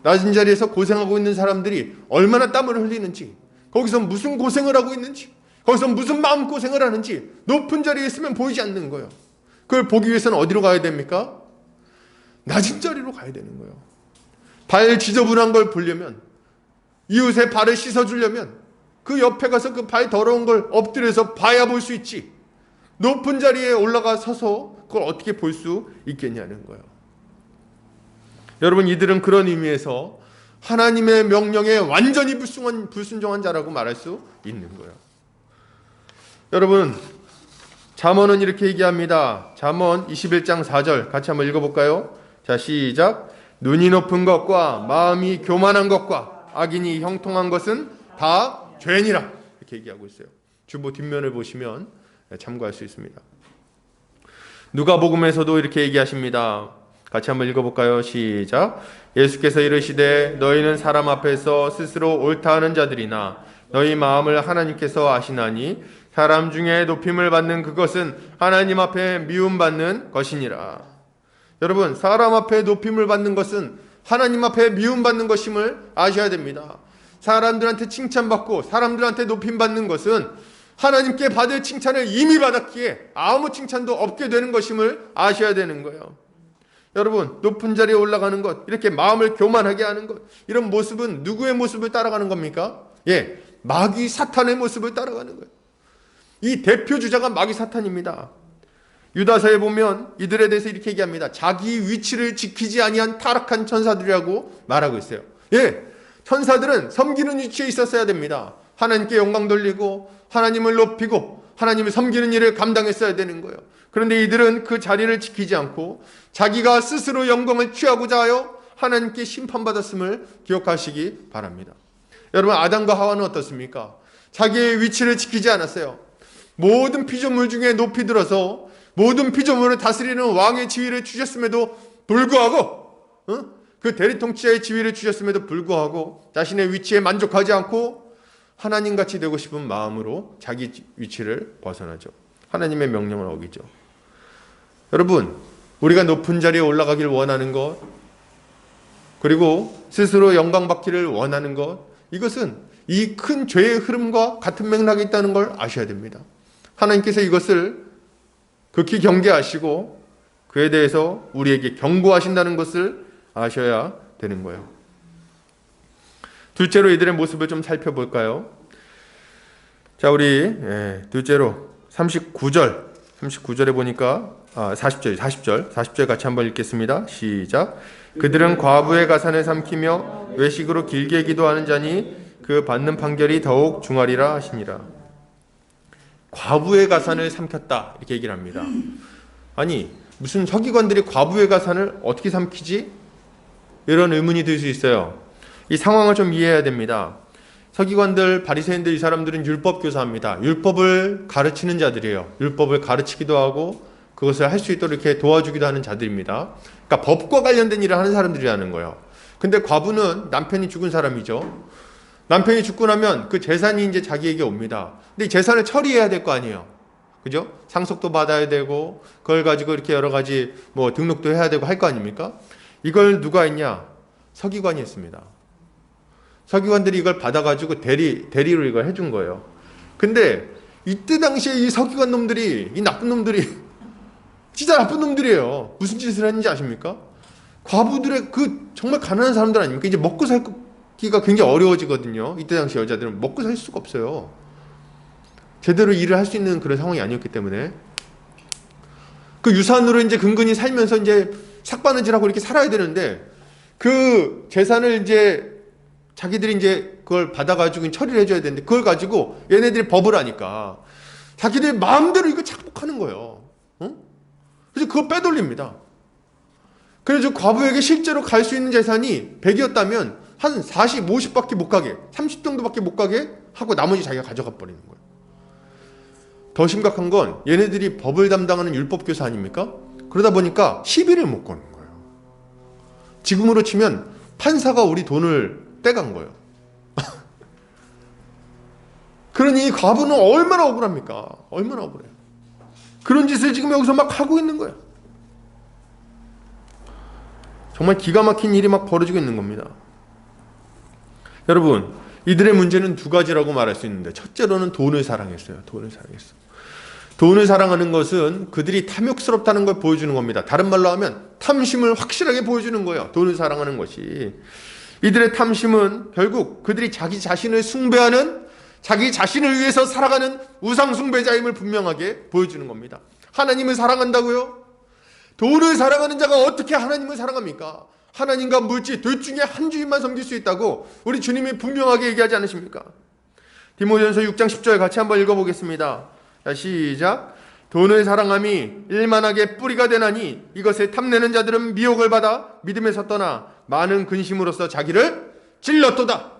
낮은 자리에서 고생하고 있는 사람들이 얼마나 땀을 흘리는지, 거기서 무슨 고생을 하고 있는지, 거기서 무슨 마음고생을 하는지 높은 자리에 있으면 보이지 않는 거예요. 그걸 보기 위해서는 어디로 가야 됩니까? 낮은 자리로 가야 되는 거예요. 발 지저분한 걸 보려면, 이웃의 발을 씻어주려면 그 옆에 가서 그 발 더러운 걸 엎드려서 봐야 볼 수 있지, 높은 자리에 올라가 서서 그걸 어떻게 볼 수 있겠냐는 거예요. 여러분, 이들은 그런 의미에서 하나님의 명령에 완전히 불순종한 자라고 말할 수 있는 거예요. 여러분, 잠언은 이렇게 얘기합니다. 잠언 21장 4절 같이 한번 읽어볼까요? 자, 시작. 눈이 높은 것과 마음이 교만한 것과 악인이 형통한 것은 다 죄니라. 이렇게 얘기하고 있어요. 주보 뒷면을 보시면 참고할 수 있습니다. 누가복음에서도 이렇게 얘기하십니다. 같이 한번 읽어볼까요? 시작. 예수께서 이르시되 너희는 사람 앞에서 스스로 옳다 하는 자들이나 너희 마음을 하나님께서 아시나니 사람 중에 높임을 받는 그것은 하나님 앞에 미움받는 것이니라. 여러분, 사람 앞에 높임을 받는 것은 하나님 앞에 미움받는 것임을 아셔야 됩니다. 사람들한테 칭찬받고 사람들한테 높임받는 것은 하나님께 받을 칭찬을 이미 받았기에 아무 칭찬도 없게 되는 것임을 아셔야 되는 거예요. 여러분, 높은 자리에 올라가는 것, 이렇게 마음을 교만하게 하는 것, 이런 모습은 누구의 모습을 따라가는 겁니까? 예, 마귀 사탄의 모습을 따라가는 거예요. 이 대표 주자가 마귀 사탄입니다. 유다서에 보면 이들에 대해서 이렇게 얘기합니다. 자기 위치를 지키지 아니한 타락한 천사들이라고 말하고 있어요. 예, 천사들은 섬기는 위치에 있었어야 됩니다. 하나님께 영광 돌리고 하나님을 높이고 하나님을 섬기는 일을 감당했어야 되는 거예요. 그런데 이들은 그 자리를 지키지 않고 자기가 스스로 영광을 취하고자 하여 하나님께 심판받았음을 기억하시기 바랍니다. 여러분, 아담과 하와는 어떻습니까? 자기의 위치를 지키지 않았어요. 모든 피조물 중에 높이 들어서 모든 피조물을 다스리는 왕의 지위를 주셨음에도 불구하고, 그 대리통치자의 지위를 주셨음에도 불구하고 자신의 위치에 만족하지 않고 하나님같이 되고 싶은 마음으로 자기 위치를 벗어나죠. 하나님의 명령을 어기죠. 여러분, 우리가 높은 자리에 올라가길 원하는 것, 그리고 스스로 영광받기를 원하는 것, 이것은 이 큰 죄의 흐름과 같은 맥락이 있다는 걸 아셔야 됩니다. 하나님께서 이것을 극히 경계하시고 그에 대해서 우리에게 경고하신다는 것을 아셔야 되는 거예요. 둘째로 이들의 모습을 좀 살펴볼까요? 자, 우리 둘째로 39절에 보니까 40절 같이 한번 읽겠습니다. 시작. 그들은 과부의 가산을 삼키며 외식으로 길게 기도하는 자니 그 받는 판결이 더욱 중하리라 하시니라. 과부의 가산을 삼켰다 이렇게 얘기를 합니다. 아니 무슨 서기관들이 과부의 가산을 어떻게 삼키지? 이런 의문이 들 수 있어요. 이 상황을 좀 이해해야 됩니다. 서기관들, 바리새인들 이 사람들은 율법 교사입니다. 율법을 가르치는 자들이에요. 율법을 가르치기도 하고 그것을 할 수 있도록 이렇게 도와주기도 하는 자들입니다. 그러니까 법과 관련된 일을 하는 사람들이라는 거예요. 근데 과부는 남편이 죽은 사람이죠. 남편이 죽고 나면 그 재산이 이제 자기에게 옵니다. 근데 이 재산을 처리해야 될 거 아니에요. 그죠? 상속도 받아야 되고 그걸 가지고 이렇게 여러 가지 뭐 등록도 해야 되고 할 거 아닙니까? 이걸 누가 했냐? 서기관이 했습니다. 서기관들이 이걸 받아가지고 대리로 이걸 해준 거예요. 근데 이때 당시에 이 서기관 놈들이, 이 나쁜 놈들이 진짜 나쁜 놈들이에요. 무슨 짓을 했는지 아십니까? 과부들의 그 정말 가난한 사람들 아닙니까? 이제 먹고 살기가 굉장히 어려워지거든요. 이때 당시 여자들은 먹고 살 수가 없어요. 제대로 일을 할 수 있는 그런 상황이 아니었기 때문에 그 유산으로 이제 근근히 살면서 이제 삭바느질하고 이렇게 살아야 되는데 그 재산을 이제 자기들이 이제 그걸 받아가지고 처리를 해줘야 되는데 그걸 가지고 얘네들이 법을 하니까 자기들 마음대로 이거 착복하는 거예요. 그래서 그거 빼돌립니다. 그래서 과부에게 실제로 갈 수 있는 재산이 100이었다면 한 40, 50밖에 못 가게 30 정도밖에 못 가게 하고 나머지 자기가 가져가 버리는 거예요. 더 심각한 건 얘네들이 법을 담당하는 율법교사 아닙니까? 그러다 보니까 시비를 못 거는 거예요. 지금으로 치면 판사가 우리 돈을 떼간 거예요. 그러니 과부는 얼마나 억울합니까? 얼마나 억울해요. 그런 짓을 지금 여기서 막 하고 있는 거예요. 정말 기가 막힌 일이 막 벌어지고 있는 겁니다. 여러분, 이들의 문제는 두 가지라고 말할 수 있는데 첫째로는 돈을 사랑했어요. 돈을 사랑했어. 돈을 사랑하는 것은 그들이 탐욕스럽다는 걸 보여주는 겁니다. 다른 말로 하면 탐심을 확실하게 보여주는 거예요. 돈을 사랑하는 것이. 이들의 탐심은 결국 그들이 자기 자신을 숭배하는, 자기 자신을 위해서 살아가는 우상 숭배자임을 분명하게 보여주는 겁니다. 하나님을 사랑한다고요? 돈을 사랑하는 자가 어떻게 하나님을 사랑합니까? 하나님과 물질 둘 중에 한 주인만 섬길 수 있다고 우리 주님이 분명하게 얘기하지 않으십니까? 디모데전서 6장 10절 같이 한번 읽어보겠습니다. 자, 시작. 돈을 사랑함이 일만하게 뿌리가 되나니 이것에 탐내는 자들은 미혹을 받아 믿음에서 떠나 많은 근심으로써 자기를 질렀도다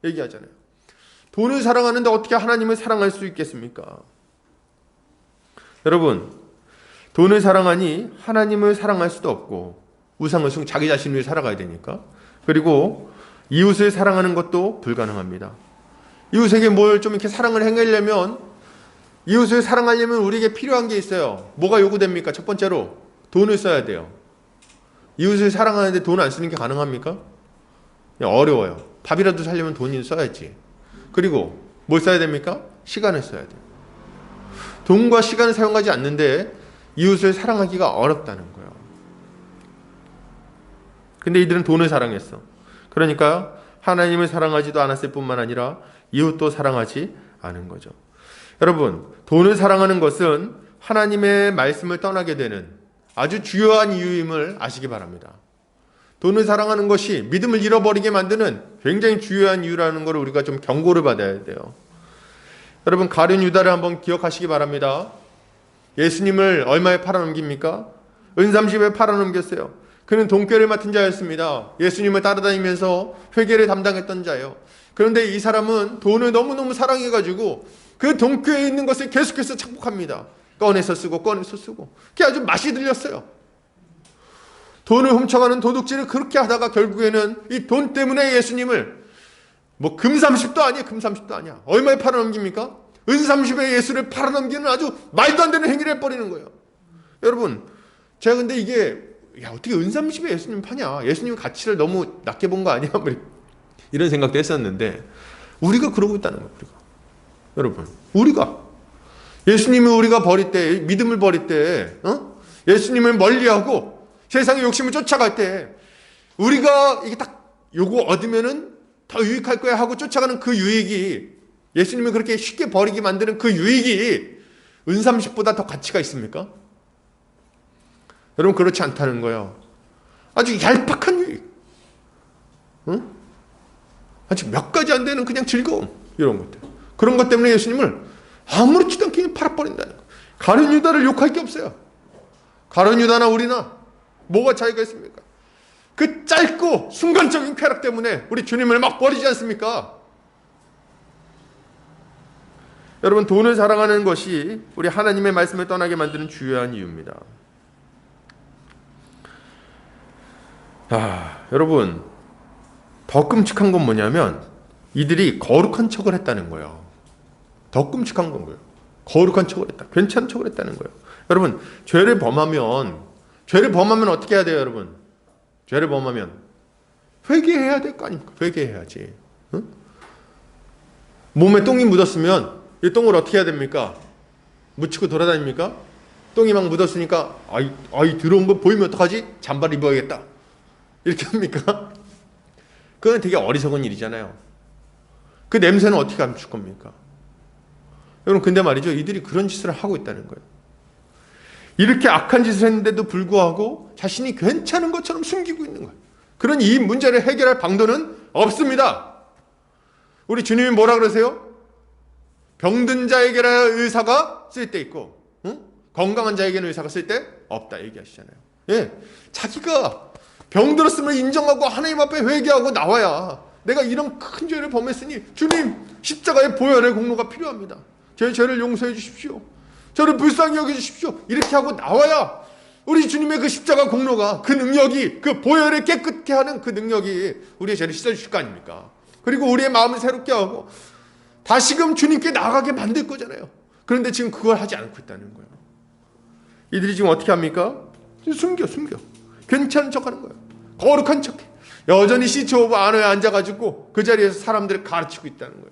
얘기하잖아요. 돈을 사랑하는데 어떻게 하나님을 사랑할 수 있겠습니까? 여러분, 돈을 사랑하니 하나님을 사랑할 수도 없고 우상을 자기 자신을 위해 살아가야 되니까, 그리고 이웃을 사랑하는 것도 불가능합니다. 이웃에게 뭘 좀 이렇게 사랑을 행하려면, 이웃을 사랑하려면 우리에게 필요한 게 있어요. 뭐가 요구됩니까? 첫 번째로 돈을 써야 돼요. 이웃을 사랑하는데 돈 안 쓰는 게 가능합니까? 어려워요. 밥이라도 살려면 돈이 써야지. 그리고 뭘 써야 됩니까? 시간을 써야 돼요. 돈과 시간을 사용하지 않는데 이웃을 사랑하기가 어렵다는 거예요. 근데 이들은 돈을 사랑했어. 그러니까 하나님을 사랑하지도 않았을 뿐만 아니라 이웃도 사랑하지 않은 거죠. 여러분, 돈을 사랑하는 것은 하나님의 말씀을 떠나게 되는 아주 주요한 이유임을 아시기 바랍니다. 돈을 사랑하는 것이 믿음을 잃어버리게 만드는 굉장히 주요한 이유라는 걸 우리가 좀 경고를 받아야 돼요. 여러분, 가룟 유다를 한번 기억하시기 바랍니다. 예수님을 얼마에 팔아넘깁니까? 은삼십에 팔아넘겼어요. 그는 돈꾀를 맡은 자였습니다. 예수님을 따라다니면서 회계를 담당했던 자예요. 그런데 이 사람은 돈을 너무너무 사랑해가지고 그 돈꾀에 있는 것을 계속해서 착복합니다. 꺼내서 쓰고 꺼내서 쓰고. 그게 아주 맛이 들렸어요. 돈을 훔쳐가는 도둑질을 그렇게 하다가 결국에는 이 돈 때문에 예수님을 뭐 금30도 아니에요. 금30도 아니야. 얼마에 팔아넘깁니까? 은30에 예수를 팔아넘기는 아주 말도 안 되는 행위를 해버리는 거예요. 여러분, 제가 근데 이게 어떻게 은30에 예수님 파냐? 예수님 가치를 너무 낮게 본 거 아니야? 이런 생각도 했었는데 우리가 그러고 있다는 거예요. 여러분, 우리가 예수님이 우리가 버릴 때, 믿음을 버릴 때, 예수님을 멀리하고 세상의 욕심을 쫓아갈 때, 우리가 이게 딱 요거 얻으면은 더 유익할 거야 하고 쫓아가는 그 유익이, 예수님을 그렇게 쉽게 버리게 만드는 그 유익이 은삼십보다 더 가치가 있습니까? 여러분, 그렇지 않다는 거예요. 아주 얄팍한 유익, 아주 몇 가지 안 되는 그냥 즐거움, 이런 것들. 그런 것 때문에 예수님을 아무렇지도 않게 팔아버린다는 거예요. 가룟 유다를 욕할 게 없어요. 가룟 유다나 우리나 뭐가 차이가 있습니까? 그 짧고 순간적인 쾌락 때문에 우리 주님을 막 버리지 않습니까? 여러분, 돈을 사랑하는 것이 우리 하나님의 말씀을 떠나게 만드는 주요한 이유입니다. 여러분, 더 끔찍한 건 뭐냐면 이들이 거룩한 척을 했다는 거예요. 더 끔찍한 건 거예요. 거룩한 척을 했다. 괜찮은 척을 했다는 거예요. 여러분, 죄를 범하면 어떻게 해야 돼요, 여러분? 죄를 범하면 회개해야 될 거 아닙니까? 회개해야지. 몸에 똥이 묻었으면 이 똥을 어떻게 해야 됩니까? 묻히고 돌아다닙니까? 똥이 막 묻었으니까 아이 더러운 거 보이면 어떡하지? 잠바를 입어야겠다. 이렇게 합니까? 그건 되게 어리석은 일이잖아요. 그 냄새는 어떻게 감출 겁니까? 여러분, 근데 말이죠, 이들이 그런 짓을 하고 있다는 거예요. 이렇게 악한 짓을 했는데도 불구하고 자신이 괜찮은 것처럼 숨기고 있는 거예요. 그런 이 문제를 해결할 방도는 없습니다. 우리 주님이 뭐라 그러세요? 병든 자에게는 의사가 쓸 때 있고, 건강한 자에게는 의사가 쓸 때 없다 얘기하시잖아요. 예, 자기가 병들었음을 인정하고 하나님 앞에 회개하고 나와야, 내가 이런 큰 죄를 범했으니 주님, 십자가의 보혈의 공로가 필요합니다. 제 죄를 용서해 주십시오. 저를 불쌍히 여겨주십시오. 이렇게 하고 나와야 우리 주님의 그 십자가 공로가, 그 능력이, 그 보혈을 깨끗게 하는 그 능력이 우리의 죄를 씻어주실 거 아닙니까? 그리고 우리의 마음을 새롭게 하고 다시금 주님께 나가게 만들 거잖아요. 그런데 지금 그걸 하지 않고 있다는 거예요. 이들이 지금 어떻게 합니까? 숨겨. 괜찮은 척하는 거예요. 거룩한 척해. 여전히 시체오브 안에 앉아가지고 그 자리에서 사람들을 가르치고 있다는 거예요.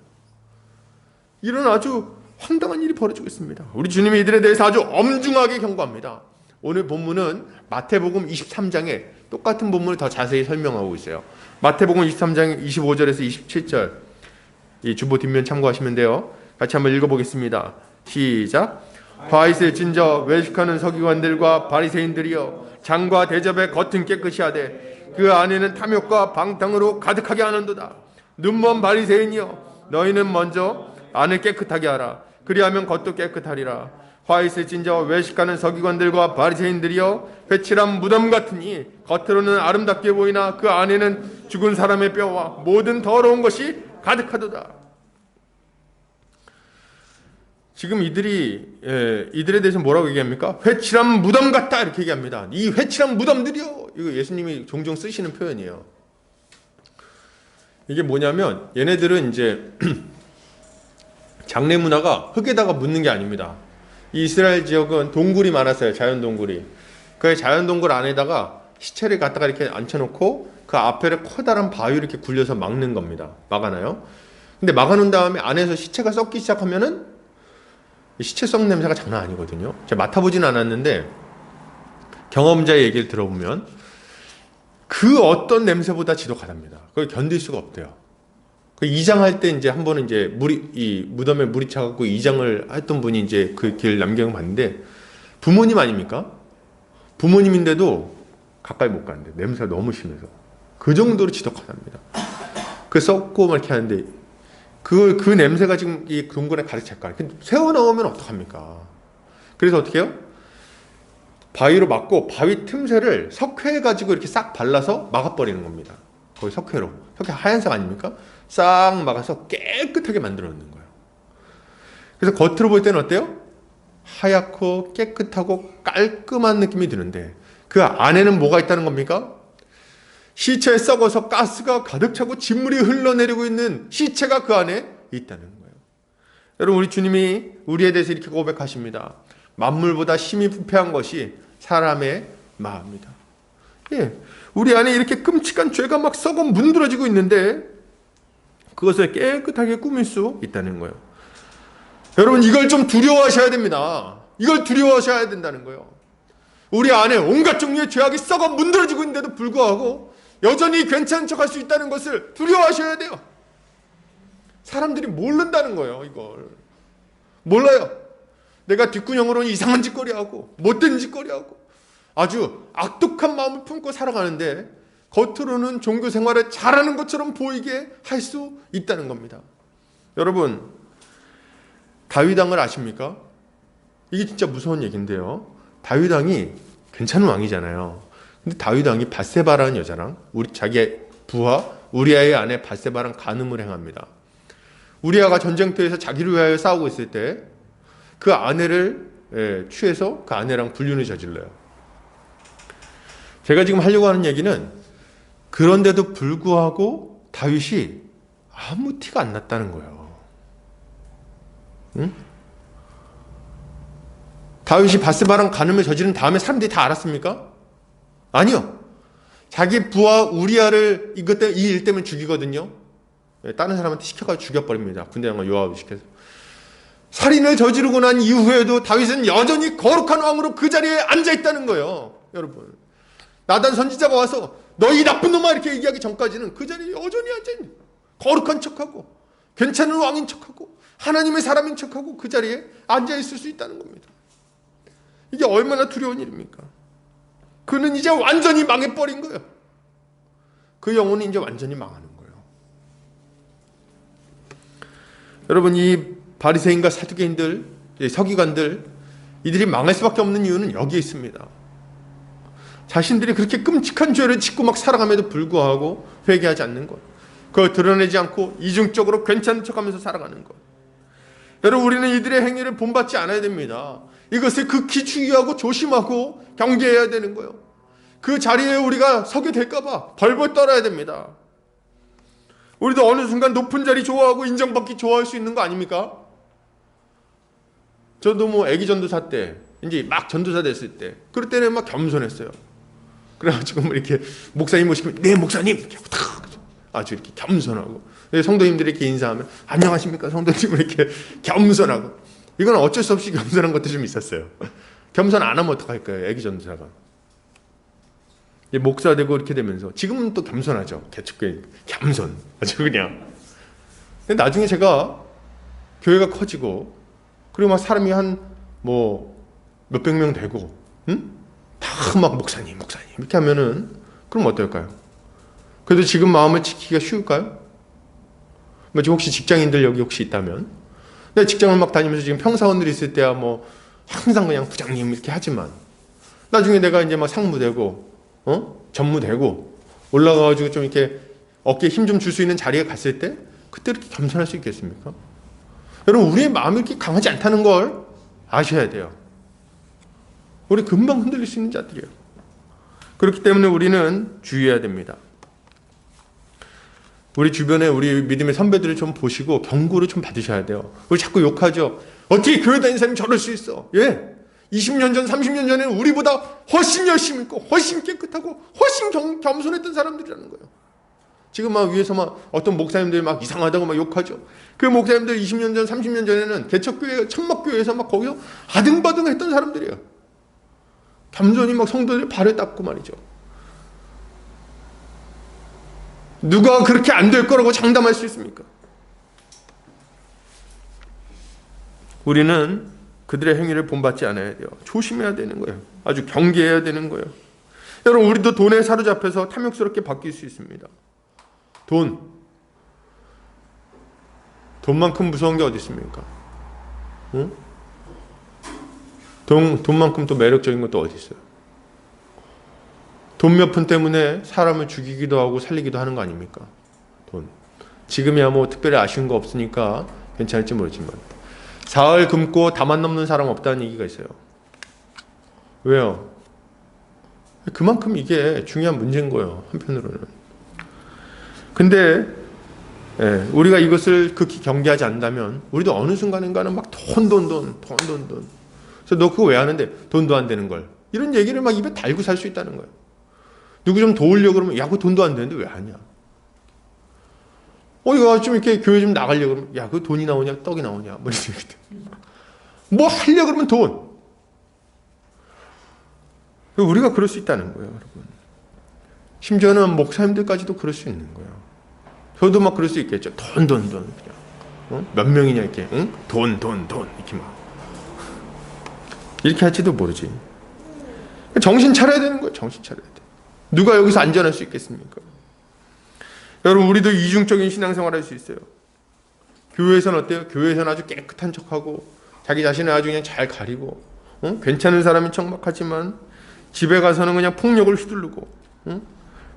이런 아주 황당한 일이 벌어지고 있습니다. 우리 주님이 이들에 대해서 아주 엄중하게 경고합니다. 오늘 본문은 마태복음 23장에 똑같은 본문을 더 자세히 설명하고 있어요. 마태복음 23장 25절에서 27절, 이 주보 뒷면 참고하시면 돼요. 같이 한번 읽어보겠습니다. 시작. 화 있을 진저 외식하는 서기관들과 바리새인들이여, 장과 대접의 겉은 깨끗이 하되 그 안에는 탐욕과 방탕으로 가득하게 하는도다. 눈먼 바리새인이여, 너희는 먼저 안을 깨끗하게 하라. 그리하면 겉도 깨끗하리라. 화 있을 진저 외식하는 서기관들과 바리새인들이여, 회칠한 무덤 같으니 겉으로는 아름답게 보이나 그 안에는 죽은 사람의 뼈와 모든 더러운 것이 가득하도다. 지금 이들에 대해서 뭐라고 얘기합니까? 회칠한 무덤 같다, 이렇게 얘기합니다. 이 회칠한 무덤들이요, 이거 예수님이 종종 쓰시는 표현이에요. 이게 뭐냐면 얘네들은 이제 장례 문화가 흙에다가 묻는 게 아닙니다. 이 이스라엘 지역은 동굴이 많았어요. 자연 동굴이. 그 자연 동굴 안에다가 시체를 갖다가 이렇게 앉혀놓고 그 앞에를 커다란 바위를 이렇게 굴려서 막는 겁니다. 막아놔요. 근데 막아놓은 다음에 안에서 시체가 썩기 시작하면은 시체 썩는 냄새가 장난 아니거든요. 제가 맡아보진 않았는데 경험자의 얘기를 들어보면 그 어떤 냄새보다 지독하답니다. 그걸 견딜 수가 없대요. 그 이장할 때 이제 한 번은 이제 이 무덤에 물이 차갖고 이장을 했던 분이 이제 그 길 남경을 봤는데, 부모님 아닙니까? 부모님인데도 가까이 못 가는데 냄새가 너무 심해서 그 정도로 지독하답니다. 그 썩고 막 이렇게 하는데 그 냄새가 지금 이 동굴에 가득 찰 거예요. 새어 나오면 어떡합니까? 그래서 어떻게 해요? 바위로 막고 바위 틈새를 석회 가지고 이렇게 싹 발라서 막아버리는 겁니다. 거기 석회 하얀색 아닙니까? 싹 막아서 깨끗하게 만들어 놓는 거예요. 그래서 겉으로 볼 때는 어때요? 하얗고 깨끗하고 깔끔한 느낌이 드는데 그 안에는 뭐가 있다는 겁니까? 시체에 썩어서 가스가 가득 차고 진물이 흘러내리고 있는 시체가 그 안에 있다는 거예요. 여러분, 우리 주님이 우리에 대해서 이렇게 고백하십니다. 만물보다 심히 부패한 것이 사람의 마음이다. 예, 우리 안에 이렇게 끔찍한 죄가 막 썩어 문드러지고 있는데 그것을 깨끗하게 꾸밀 수 있다는 거예요. 여러분, 이걸 좀 두려워하셔야 됩니다. 이걸 두려워하셔야 된다는 거예요. 우리 안에 온갖 종류의 죄악이 썩어 문드러지고 있는데도 불구하고 여전히 괜찮은 척할 수 있다는 것을 두려워하셔야 돼요. 사람들이 모른다는 거예요. 이걸 몰라요. 내가 뒷구녕으로는 이상한 짓거리하고 못된 짓거리하고 아주 악독한 마음을 품고 살아가는데 겉으로는 종교 생활을 잘하는 것처럼 보이게 할 수 있다는 겁니다. 여러분, 다윗 왕을 아십니까? 이게 진짜 무서운 얘기인데요. 다윗 왕이 괜찮은 왕이잖아요. 근데 다윗 왕이 밧세바라는 여자랑 자기의 부하 우리아의 아내 밧세바랑 간음을 행합니다. 우리아가 전쟁터에서 자기를 위하여 싸우고 있을 때 그 아내를 취해서 그 아내랑 불륜을 저질러요. 제가 지금 하려고 하는 얘기는 그런데도 불구하고 다윗이 아무 티가 안 났다는 거예요. 응? 다윗이 밧세바랑 간음을 저지른 다음에 사람들이 다 알았습니까? 아니요. 자기 부하 우리아를 이 일 때문에 죽이거든요. 다른 사람한테 시켜가지고 죽여버립니다. 군대장관 요압을 시켜서. 살인을 저지르고 난 이후에도 다윗은 여전히 거룩한 왕으로 그 자리에 앉아있다는 거예요. 여러분, 나단 선지자가 와서 너희 나쁜 놈아 이렇게 얘기하기 전까지는 그 자리에 여전히 앉아있는, 거룩한 척하고 괜찮은 왕인 척하고 하나님의 사람인 척하고 그 자리에 앉아있을 수 있다는 겁니다. 이게 얼마나 두려운 일입니까? 그는 이제 완전히 망해버린 거예요. 그 영혼이 이제 완전히 망하는 거예요. 여러분, 이 바리새인과 사두개인들, 서기관들, 이들이 망할 수밖에 없는 이유는 여기에 있습니다. 자신들이 그렇게 끔찍한 죄를 짓고 막 살아감에도 불구하고 회개하지 않는 것, 그걸 드러내지 않고 이중적으로 괜찮은 척하면서 살아가는 것. 여러분, 우리는 이들의 행위를 본받지 않아야 됩니다. 이것을 극히 주의하고 조심하고 경계해야 되는 거예요. 그 자리에 우리가 서게 될까봐 벌벌 떨어야 됩니다. 우리도 어느 순간 높은 자리 좋아하고 인정받기 좋아할 수 있는 거 아닙니까? 저도 뭐 애기 전도사 때, 이제 막 전도사 됐을 때, 그럴 때는 막 겸손했어요. 그래가지고 뭐 이렇게 목사님 모시면, 네, 목사님! 이렇게 탁! 아주 이렇게 겸손하고. 성도님들이 이렇게 인사하면, 안녕하십니까, 성도님, 이렇게 겸손하고. 이건 어쩔 수 없이 겸손한 것도 좀 있었어요. 겸손 안 하면 어떡할 거예요, 애기 전도사가. 목사 되고 이렇게 되면서, 지금은 또 겸손하죠. 개척교회 겸손. 아주 그냥. 근데 나중에 제가 교회가 커지고, 그리고 막 사람이 한 몇백 명 되고, 응? 다 막 목사님 이렇게 하면은, 그럼 어떨까요? 그래도 지금 마음을 지키기가 쉬울까요? 지금 혹시 직장인들 여기 혹시 있다면, 내가 직장을 막 다니면서 지금 평사원들이 있을 때야 항상 그냥 부장님 이렇게 하지만, 나중에 내가 이제 막 상무되고, 전무되고, 올라가가지고 좀 이렇게 어깨에 힘 좀 줄 수 있는 자리에 갔을 때, 그때 이렇게 겸손할 수 있겠습니까? 여러분, 우리의 마음이 이렇게 강하지 않다는 걸 아셔야 돼요. 우리 금방 흔들릴 수 있는 자들이에요. 그렇기 때문에 우리는 주의해야 됩니다. 우리 주변에 우리 믿음의 선배들을 좀 보시고 경고를 좀 받으셔야 돼요. 우리 자꾸 욕하죠. 어떻게 교회 다니는 사람이 저럴 수 있어? 20년 전, 30년 전에는 우리보다 훨씬 열심히 있고 훨씬 깨끗하고 훨씬 겸손했던 사람들이라는 거예요. 지금 막 위에서 막 어떤 목사님들이 막 이상하다고 막 욕하죠. 그 목사님들 20년 전, 30년 전에는 개척교회, 천막교회에서 막 거기서 아등바등 했던 사람들이에요. 겸손히 막 성도들 발을 닦고 말이죠. 누가 그렇게 안 될 거라고 장담할 수 있습니까? 우리는 그들의 행위를 본받지 않아야 돼요. 조심해야 되는 거예요. 아주 경계해야 되는 거예요. 여러분, 우리도 돈에 사로잡혀서 탐욕스럽게 바뀔 수 있습니다. 돈만큼 무서운 게 어디 있습니까? 응? 돈만큼 또 매력적인 것도 어디 있어요? 돈 몇 푼 때문에 사람을 죽이기도 하고 살리기도 하는 거 아닙니까? 돈. 지금이야 뭐 특별히 아쉬운 거 없으니까 괜찮을지 모르지만, 사흘 굶고 다만 넘는 사람 없다는 얘기가 있어요. 왜요? 그만큼 이게 중요한 문제인 거예요, 한편으로는. 근데 우리가 이것을 극히 경계하지 않는다면 우리도 어느 순간인가는 막 돈. 그래서 너 그거 왜 하는데? 돈도 안 되는 걸. 이런 얘기를 막 입에 달고 살 수 있다는 거예요. 누구 좀 도우려고 그러면, 야, 그거 돈도 안 되는데 왜 하냐? 이거 좀 이렇게 교회 좀 나가려고 그러면, 야, 그 돈이 나오냐, 떡이 나오냐, 뭐 이렇게. 뭐 하려고 그러면 돈. 우리가 그럴 수 있다는 거예요, 여러분. 심지어는 목사님들까지도 그럴 수 있는 거예요. 저도 막 그럴 수 있겠죠. 돈, 그냥. 몇 명이냐, 이렇게. 응? 돈, 이렇게 막. 이렇게 할지도 모르지. 정신 차려야 되는 거예요, 정신 차려야 돼. 누가 여기서 안전할 수 있겠습니까? 여러분, 우리도 이중적인 신앙생활 할 수 있어요. 교회에서는 어때요? 교회에서는 아주 깨끗한 척하고, 자기 자신을 아주 그냥 잘 가리고, 괜찮은 사람인 척 하지만, 집에 가서는 그냥 폭력을 휘두르고,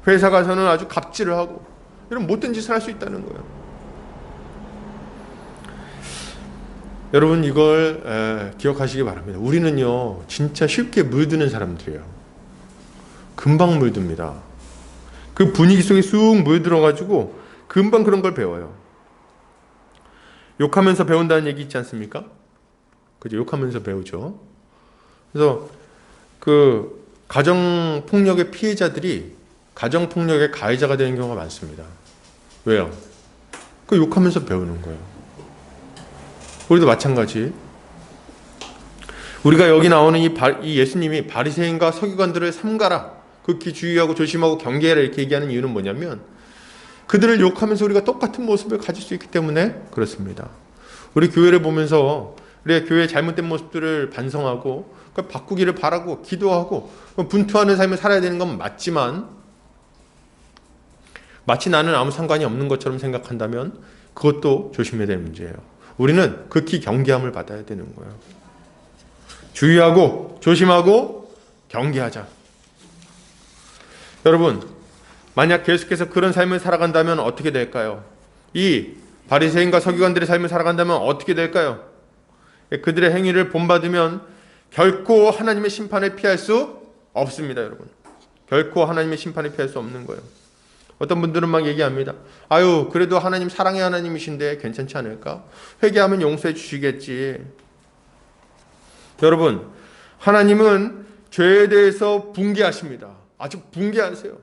회사 가서는 아주 갑질을 하고, 이런 못된 짓을 할 수 있다는 거예요. 여러분, 이걸 기억하시기 바랍니다. 우리는요, 진짜 쉽게 물드는 사람들이에요. 금방 물듭니다. 그 분위기 속에 쑥 물들어가지고 금방 그런 걸 배워요. 욕하면서 배운다는 얘기 있지 않습니까? 그죠? 욕하면서 배우죠. 그래서 그 가정폭력의 피해자들이 가정폭력의 가해자가 되는 경우가 많습니다. 왜요? 그 욕하면서 배우는 거예요. 우리도 마찬가지. 우리가 여기 나오는 이 예수님이 바리새인과 서기관들을 삼가라, 극히 주의하고 조심하고 경계해라 이렇게 얘기하는 이유는 뭐냐면 그들을 욕하면서 우리가 똑같은 모습을 가질 수 있기 때문에 그렇습니다. 우리 교회를 보면서 우리가 교회의 잘못된 모습들을 반성하고 그걸 바꾸기를 바라고 기도하고 분투하는 삶을 살아야 되는 건 맞지만 마치 나는 아무 상관이 없는 것처럼 생각한다면 그것도 조심해야 될 문제예요. 우리는 극히 경계함을 받아야 되는 거예요. 주의하고 조심하고 경계하자. 여러분, 만약 계속해서 그런 삶을 살아간다면 어떻게 될까요? 이 바리새인과 서기관들의 삶을 살아간다면 어떻게 될까요? 그들의 행위를 본받으면 결코 하나님의 심판을 피할 수 없습니다, 여러분. 결코 하나님의 심판을 피할 수 없는 거예요. 어떤 분들은 막 얘기합니다. 아유, 그래도 하나님 사랑의 하나님이신데 괜찮지 않을까? 회개하면 용서해 주시겠지. 여러분, 하나님은 죄에 대해서 분개하십니다. 아주 분개하세요.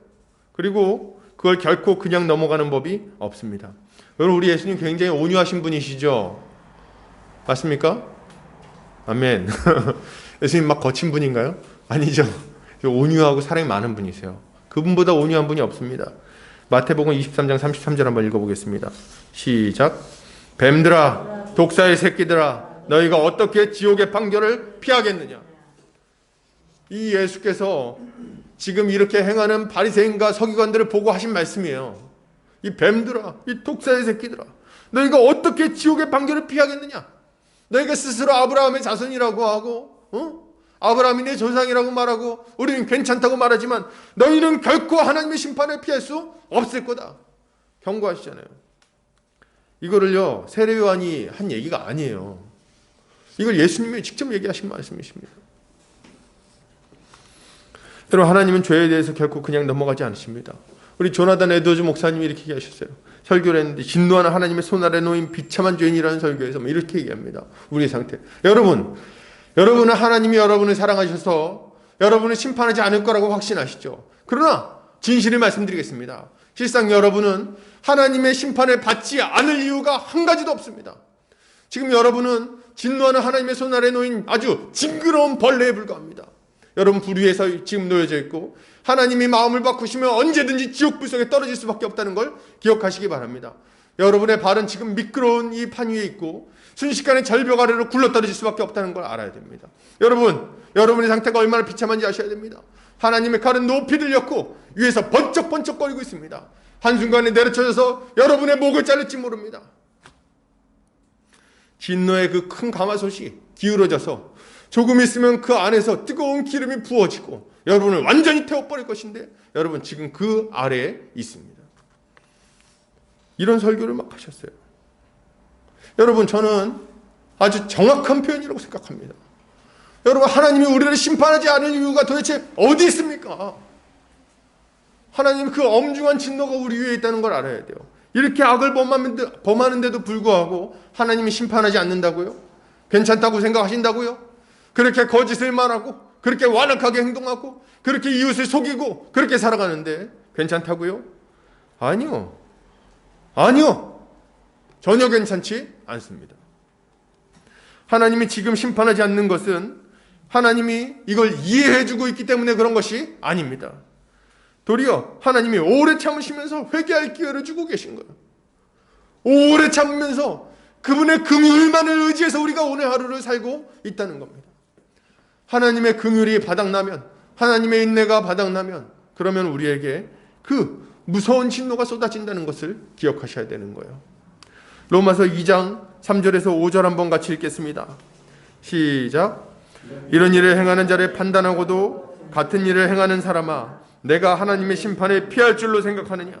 그리고 그걸 결코 그냥 넘어가는 법이 없습니다. 여러분, 우리 예수님 굉장히 온유하신 분이시죠? 맞습니까? 아멘. 예수님 막 거친 분인가요? 아니죠. 온유하고 사랑이 많은 분이세요. 그분보다 온유한 분이 없습니다. 마태복음 23장 33절 한번 읽어보겠습니다. 시작. 뱀들아, 독사의 새끼들아, 너희가 어떻게 지옥의 판결을 피하겠느냐? 이 예수께서 지금 이렇게 행하는 바리새인과 서기관들을 보고 하신 말씀이에요. 이 뱀들아, 이 독사의 새끼들아, 너희가 어떻게 지옥의 판결을 피하겠느냐? 너희가 스스로 아브라함의 자손이라고 하고, 아브라함이 내 조상이라고 말하고 우리는 괜찮다고 말하지만 너희는 결코 하나님의 심판을 피할 수 없을 거다. 경고하시잖아요. 이거를요, 세례요한이 한 얘기가 아니에요. 이걸 예수님이 직접 얘기하신 말씀이십니다. 여러분, 하나님은 죄에 대해서 결코 그냥 넘어가지 않으십니다. 우리 조나단 에드워즈 목사님이 이렇게 얘기하셨어요. 설교를 했는데 진노하는 하나님의 손 아래 놓인 비참한 죄인이라는 설교에서 이렇게 얘기합니다. 우리의 상태. 여러분은 하나님이 여러분을 사랑하셔서 여러분을 심판하지 않을 거라고 확신하시죠. 그러나 진실을 말씀드리겠습니다. 실상 여러분은 하나님의 심판을 받지 않을 이유가 한 가지도 없습니다. 지금 여러분은 진노하는 하나님의 손 아래 놓인 아주 징그러운 벌레에 불과합니다. 여러분, 불 위에서 지금 놓여져 있고 하나님이 마음을 바꾸시면 언제든지 지옥 불 속에 떨어질 수밖에 없다는 걸 기억하시기 바랍니다. 여러분의 발은 지금 미끄러운 이 판 위에 있고 순식간에 절벽 아래로 굴러떨어질 수밖에 없다는 걸 알아야 됩니다. 여러분의 상태가 얼마나 비참한지 아셔야 됩니다. 하나님의 칼은 높이 들렸고 위에서 번쩍번쩍거리고 있습니다. 한순간에 내려쳐져서 여러분의 목을 자를지 모릅니다. 진노의 그 큰 가마솥이 기울어져서 조금 있으면 그 안에서 뜨거운 기름이 부어지고 여러분을 완전히 태워버릴 것인데 여러분 지금 그 아래에 있습니다. 이런 설교를 막 하셨어요. 여러분, 저는 아주 정확한 표현이라고 생각합니다. 여러분, 하나님이 우리를 심판하지 않을 이유가 도대체 어디 있습니까? 하나님 그 엄중한 진노가 우리 위에 있다는 걸 알아야 돼요. 이렇게 악을 범하는데도 불구하고 하나님이 심판하지 않는다고요? 괜찮다고 생각하신다고요? 그렇게 거짓을 말하고 그렇게 완악하게 행동하고 그렇게 이웃을 속이고 그렇게 살아가는데 괜찮다고요? 아니요. 전혀 괜찮지 않습니다. 하나님이 지금 심판하지 않는 것은 하나님이 이걸 이해해주고 있기 때문에 그런 것이 아닙니다. 도리어 하나님이 오래 참으시면서 회개할 기회를 주고 계신 거예요. 오래 참으면서 그분의 긍휼만을 의지해서 우리가 오늘 하루를 살고 있다는 겁니다. 하나님의 긍휼이 바닥나면, 하나님의 인내가 바닥나면, 그러면 우리에게 그 무서운 진노가 쏟아진다는 것을 기억하셔야 되는 거예요. 로마서 2장 3절에서 5절 한번 같이 읽겠습니다. 시작. 이런 일을 행하는 자를 판단하고도 같은 일을 행하는 사람아, 내가 하나님의 심판에 피할 줄로 생각하느냐?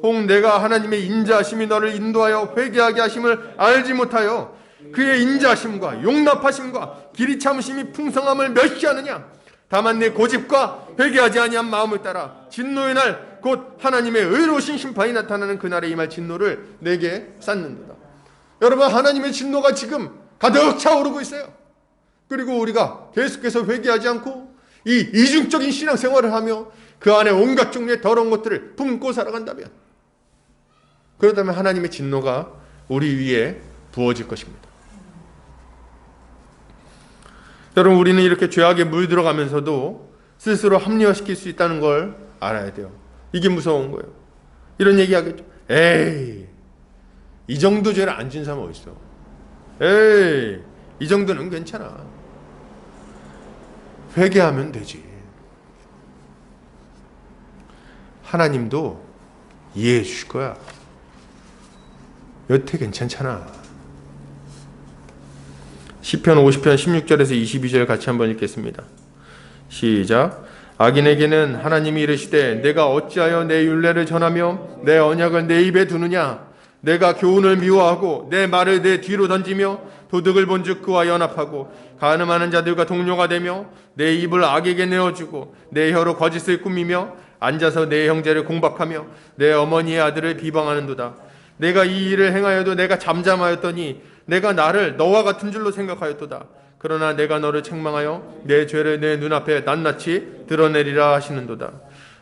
혹 내가 하나님의 인자하심이 너를 인도하여 회개하게 하심을 알지 못하여 그의 인자하심과 용납하심과 길이 참으심이 풍성함을 멸시하느냐? 다만 내 고집과 회개하지 아니한 마음을 따라 진노의 날 곧 하나님의 의로우신 심판이 나타나는 그날에 임할 진노를 내게 쌓는도다. 여러분, 하나님의 진노가 지금 가득 차오르고 있어요. 그리고 우리가 계속해서 회개하지 않고 이 이중적인 신앙생활을 하며 그 안에 온갖 종류의 더러운 것들을 품고 살아간다면, 그렇다면 하나님의 진노가 우리 위에 부어질 것입니다. 여러분, 우리는 이렇게 죄악에 물들어가면서도 스스로 합리화시킬 수 있다는 걸 알아야 돼요. 이게 무서운 거예요. 이런 얘기 하겠죠. 에이, 이 정도 죄를 안 진 사람 어디 있어? 에이, 이 정도는 괜찮아. 회개하면 되지. 하나님도 이해해 주실 거야. 여태 괜찮잖아. 시편 50편 16절에서 22절 같이 한번 읽겠습니다. 시작. 악인에게는 하나님이 이르시되 내가 어찌하여 내 율례를 전하며 내 언약을 내 입에 두느냐? 내가 교훈을 미워하고 내 말을 내 뒤로 던지며 도둑을 본즉 그와 연합하고 간음하는 자들과 동료가 되며 내 입을 악에게 내어주고 내 혀로 거짓을 꾸미며 앉아서 내 형제를 공박하며 내 어머니의 아들을 비방하는도다. 내가 이 일을 행하여도 내가 잠잠하였더니 내가 나를 너와 같은 줄로 생각하였도다. 그러나 내가 너를 책망하여 내 죄를 내 눈앞에 낱낱이 드러내리라 하시는도다.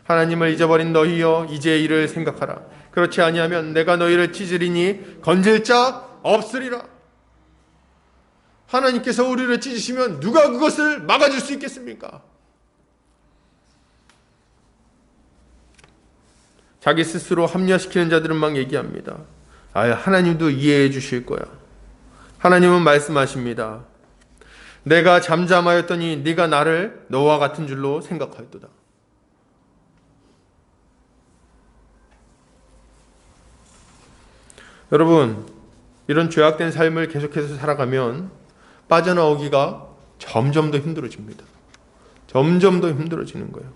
하나님을 잊어버린 너희여, 이제 이를 생각하라. 그렇지 아니하면 내가 너희를 찢으리니 건질 자 없으리라. 하나님께서 우리를 찢으시면 누가 그것을 막아줄 수 있겠습니까? 자기 스스로 합리화시키는 자들은 막 얘기합니다. 하나님도 이해해 주실 거야. 하나님은 말씀하십니다. 내가 잠잠하였더니 네가 나를 너와 같은 줄로 생각하였도다. 여러분, 이런 죄악된 삶을 계속해서 살아가면 빠져나오기가 점점 더 힘들어집니다. 점점 더 힘들어지는 거예요.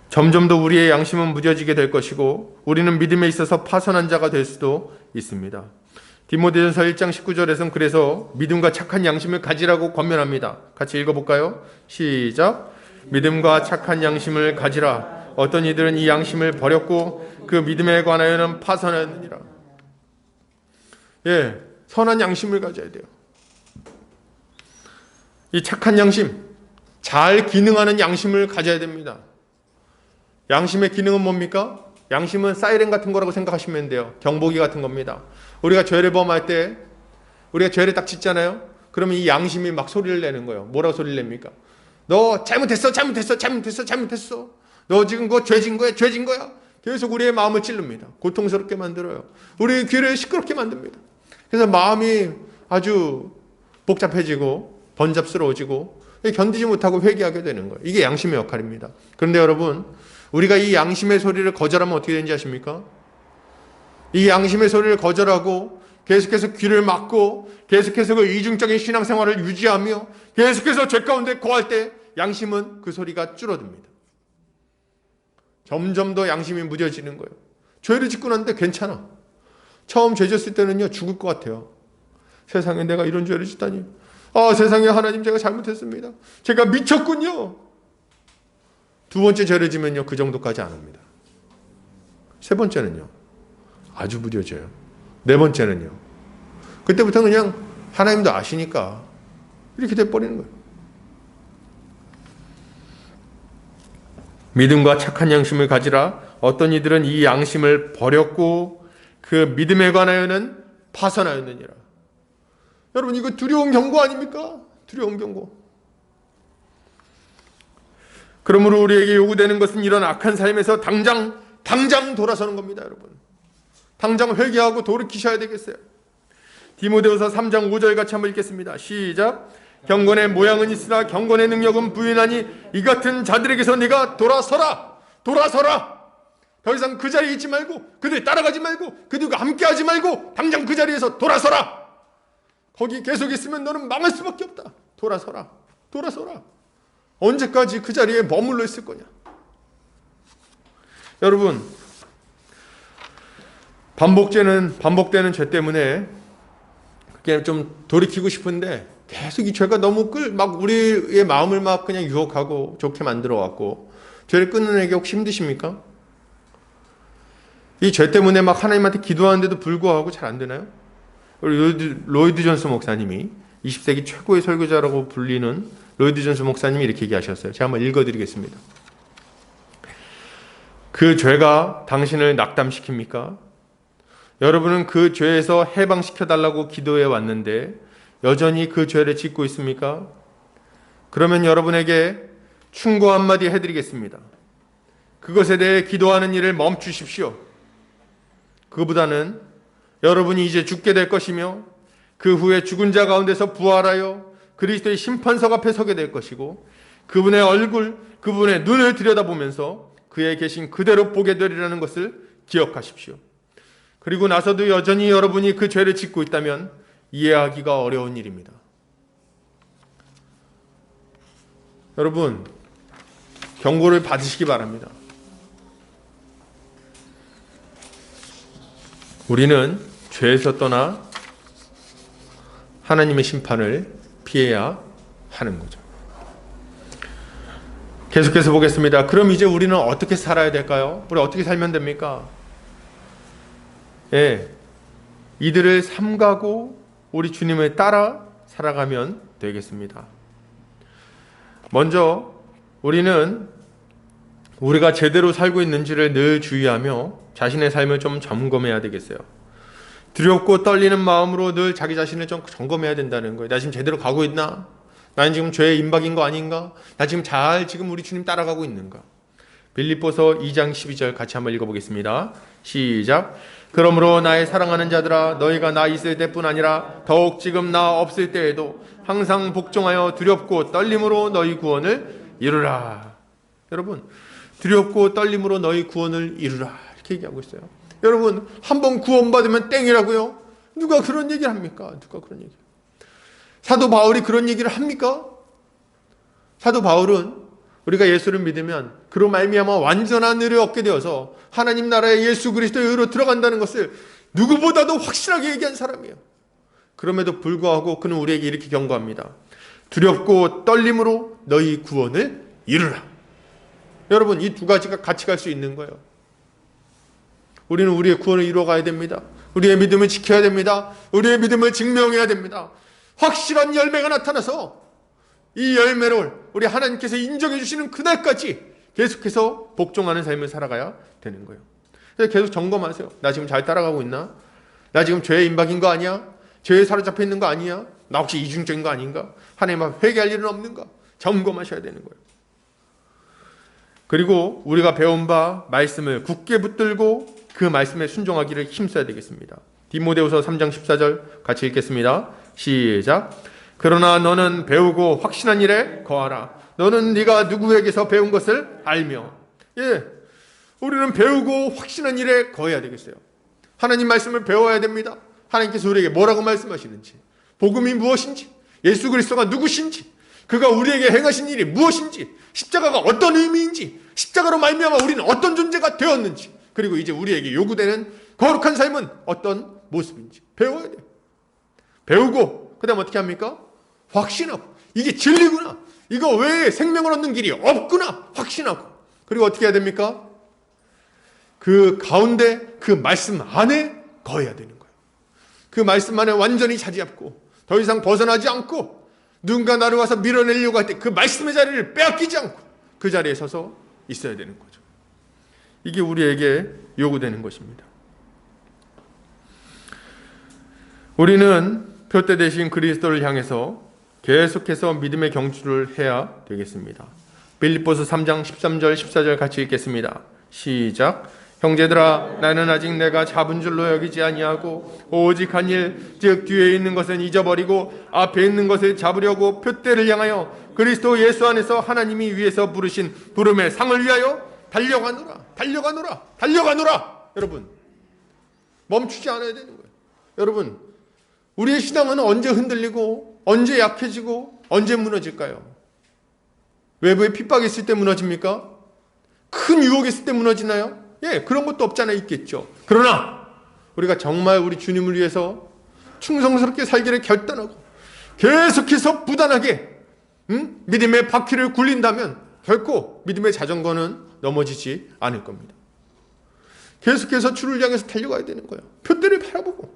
점점 더 우리의 양심은 무뎌지게 될 것이고 우리는 믿음에 있어서 파선한 자가 될 수도 있습니다. 디모데전서 1장 19절에서는 그래서 믿음과 착한 양심을 가지라고 권면합니다. 같이 읽어볼까요? 시작. 믿음과 착한 양심을 가지라. 어떤 이들은 이 양심을 버렸고 그 믿음에 관하여는 파선하느니라. 예, 선한 양심을 가져야 돼요. 이 착한 양심, 잘 기능하는 양심을 가져야 됩니다. 양심의 기능은 뭡니까? 양심은 사이렌 같은 거라고 생각하시면 돼요. 경보기 같은 겁니다. 우리가 죄를 범할 때 우리가 죄를 딱 짓잖아요. 그러면 이 양심이 막 소리를 내는 거예요. 뭐라고 소리를 냅니까? 너 잘못했어. 너 지금 그거 죄진 거야. 계속 우리의 마음을 찌릅니다. 고통스럽게 만들어요. 우리의 귀를 시끄럽게 만듭니다. 그래서 마음이 아주 복잡해지고 번잡스러워지고 견디지 못하고 회개하게 되는 거예요. 이게 양심의 역할입니다. 그런데 여러분, 우리가 이 양심의 소리를 거절하면 어떻게 되는지 아십니까? 이 양심의 소리를 거절하고 계속해서 귀를 막고 계속해서 그 이중적인 신앙생활을 유지하며 계속해서 죄 가운데 거할 때 양심은 그 소리가 줄어듭니다. 점점 더 양심이 무뎌지는 거예요. 죄를 짓고 났는데 괜찮아. 처음 죄 졌을 때는요, 죽을 것 같아요. 세상에 내가 이런 죄를 짓다니. 세상에 하나님, 제가 잘못했습니다. 제가 미쳤군요. 두 번째 죄를 지면요, 그 정도까지 안 옵니다. 세 번째는요, 아주 무뎌져요. 네 번째는요, 그때부터 그냥 하나님도 아시니까 이렇게 돼버리는 거예요. 믿음과 착한 양심을 가지라. 어떤 이들은 이 양심을 버렸고 그 믿음에 관하여는 파선하였느니라. 여러분, 이거 두려운 경고 아닙니까? 두려운 경고. 그러므로 우리에게 요구되는 것은 이런 악한 삶에서 당장 돌아서는 겁니다, 여러분. 당장 회개하고 돌이키셔야 되겠어요. 디모데후서 3장 5절 같이 한번 읽겠습니다. 시작. 경건의 모양은 있으나 경건의 능력은 부인하니 이 같은 자들에게서 네가 돌아서라. 더 이상 그 자리에 있지 말고, 그들 따라가지 말고, 그들과 함께하지 말고 당장 그 자리에서 돌아서라. 거기 계속 있으면 너는 망할 수밖에 없다. 돌아서라. 언제까지 그 자리에 머물러 있을 거냐? 여러분, 반복되는 죄 때문에 그게 좀 돌이키고 싶은데 계속 이 죄가 너무 막 우리의 마음을 막 그냥 유혹하고 좋게 만들어 왔고, 죄를 끊어내기 혹시 힘드십니까? 이 죄 때문에 막 하나님한테 기도하는데도 불구하고 잘 안 되나요? 로이드 존스 목사님이 20세기 최고의 설교자라고 불리는 로이드 존스 목사님이 이렇게 얘기하셨어요. 제가 한번 읽어드리겠습니다. 그 죄가 당신을 낙담시킵니까? 여러분은 그 죄에서 해방시켜달라고 기도해 왔는데 여전히 그 죄를 짓고 있습니까? 그러면 여러분에게 충고 한마디 해드리겠습니다. 그것에 대해 기도하는 일을 멈추십시오. 그보다는 여러분이 이제 죽게 될 것이며 그 후에 죽은 자 가운데서 부활하여 그리스도의 심판석 앞에 서게 될 것이고, 그분의 얼굴, 그분의 눈을 들여다보면서 그에 계신 그대로 보게 되리라는 것을 기억하십시오. 그리고 나서도 여전히 여러분이 그 죄를 짓고 있다면 이해하기가 어려운 일입니다. 여러분, 경고를 받으시기 바랍니다. 우리는 죄에서 떠나 하나님의 심판을 피해야 하는 거죠. 계속해서 보겠습니다. 그럼 이제 우리는 어떻게 살아야 될까요? 우리 어떻게 살면 됩니까? 이들을 삼가고 우리 주님을 따라 살아가면 되겠습니다. 먼저 우리는 우리가 제대로 살고 있는지를 늘 주의하며 자신의 삶을 좀 점검해야 되겠어요. 두렵고 떨리는 마음으로 늘 자기 자신을 좀 점검해야 된다는 거예요. 나 지금 제대로 가고 있나? 나는 지금 죄의 임박인 거 아닌가? 나 지금 지금 우리 주님 따라가고 있는가? 빌립보서 2장 12절 같이 한번 읽어보겠습니다. 시작. 그러므로 나의 사랑하는 자들아, 너희가 나 있을 때뿐 아니라 더욱 지금 나 없을 때에도 항상 복종하여 두렵고 떨림으로 너희 구원을 이루라. 여러분, 두렵고 떨림으로 너희 구원을 이루라, 이렇게 얘기하고 있어요. 여러분, 한번 구원받으면 땡이라고요? 누가 그런 얘기를 합니까? 누가 그런 얘기? 사도 바울이 그런 얘기를 합니까? 사도 바울은 우리가 예수를 믿으면 그로 말미암아 완전한 의를 얻게 되어서 하나님 나라의 예수 그리스도의 의로 들어간다는 것을 누구보다도 확실하게 얘기한 사람이에요. 그럼에도 불구하고 그는 우리에게 이렇게 경고합니다. 두렵고 떨림으로 너희 구원을 이루라. 여러분, 이 두 가지가 같이 갈 수 있는 거예요. 우리는 우리의 구원을 이루어 가야 됩니다. 우리의 믿음을 지켜야 됩니다. 우리의 믿음을 증명해야 됩니다. 확실한 열매가 나타나서 이 열매를 우리 하나님께서 인정해 주시는 그날까지 계속해서 복종하는 삶을 살아가야 되는 거예요. 그래서 계속 점검하세요. 나 지금 잘 따라가고 있나? 나 지금 죄의 임박인 거 아니야? 죄에 사로잡혀 있는 거 아니야? 나 혹시 이중적인 거 아닌가? 하나님 앞에 회개할 일은 없는가? 점검하셔야 되는 거예요. 그리고 우리가 배운 바 말씀을 굳게 붙들고 그 말씀에 순종하기를 힘써야 되겠습니다. 디모데후서 3장 14절 같이 읽겠습니다. 시작. 그러나 너는 배우고 확신한 일에 거하라. 너는 네가 누구에게서 배운 것을 알며. 우리는 배우고 확신한 일에 거해야 되겠어요. 하나님 말씀을 배워야 됩니다. 하나님께서 우리에게 뭐라고 말씀하시는지, 복음이 무엇인지, 예수 그리스도가 누구신지, 그가 우리에게 행하신 일이 무엇인지, 십자가가 어떤 의미인지, 십자가로 말미암아 우리는 어떤 존재가 되었는지, 그리고 이제 우리에게 요구되는 거룩한 삶은 어떤 모습인지 배워야 돼요. 배우고 그 다음 어떻게 합니까? 확신하고, 이게 진리구나, 이거 외에 생명을 얻는 길이 없구나 확신하고, 그리고 어떻게 해야 됩니까? 그 가운데 그 말씀 안에 거해야 되는 거예요. 그 말씀 안에 완전히 자리 잡고 더 이상 벗어나지 않고, 누군가 나를 와서 밀어내려고 할 때 그 말씀의 자리를 빼앗기지 않고 그 자리에 서서 있어야 되는 거죠. 이게 우리에게 요구되는 것입니다. 우리는 표대 대신 그리스도를 향해서 계속해서 믿음의 경주를 해야 되겠습니다. 빌립보서 3장 13절 14절 같이 읽겠습니다. 시작. 형제들아, 나는 아직 내가 잡은 줄로 여기지 아니하고 오직 한 일, 즉 뒤에 있는 것은 잊어버리고 앞에 있는 것을 잡으려고 표대를 향하여 그리스도 예수 안에서 하나님이 위에서 부르신 부름의 상을 위하여 달려가노라. 달려가노라. 달려가노라. 여러분, 멈추지 않아야 되는 거예요. 여러분, 우리의 신앙은 언제 흔들리고 언제 약해지고 언제 무너질까요? 외부에 핍박이 있을 때 무너집니까? 큰 유혹이 있을 때 무너지나요? 예, 그런 것도 없잖아, 있겠죠. 그러나 우리가 정말 우리 주님을 위해서 충성스럽게 살기를 결단하고 계속해서 부단하게 믿음의 바퀴를 굴린다면 결코 믿음의 자전거는 넘어지지 않을 겁니다. 계속해서 주를 향해서 달려가야 되는 거예요. 표대를 바라보고,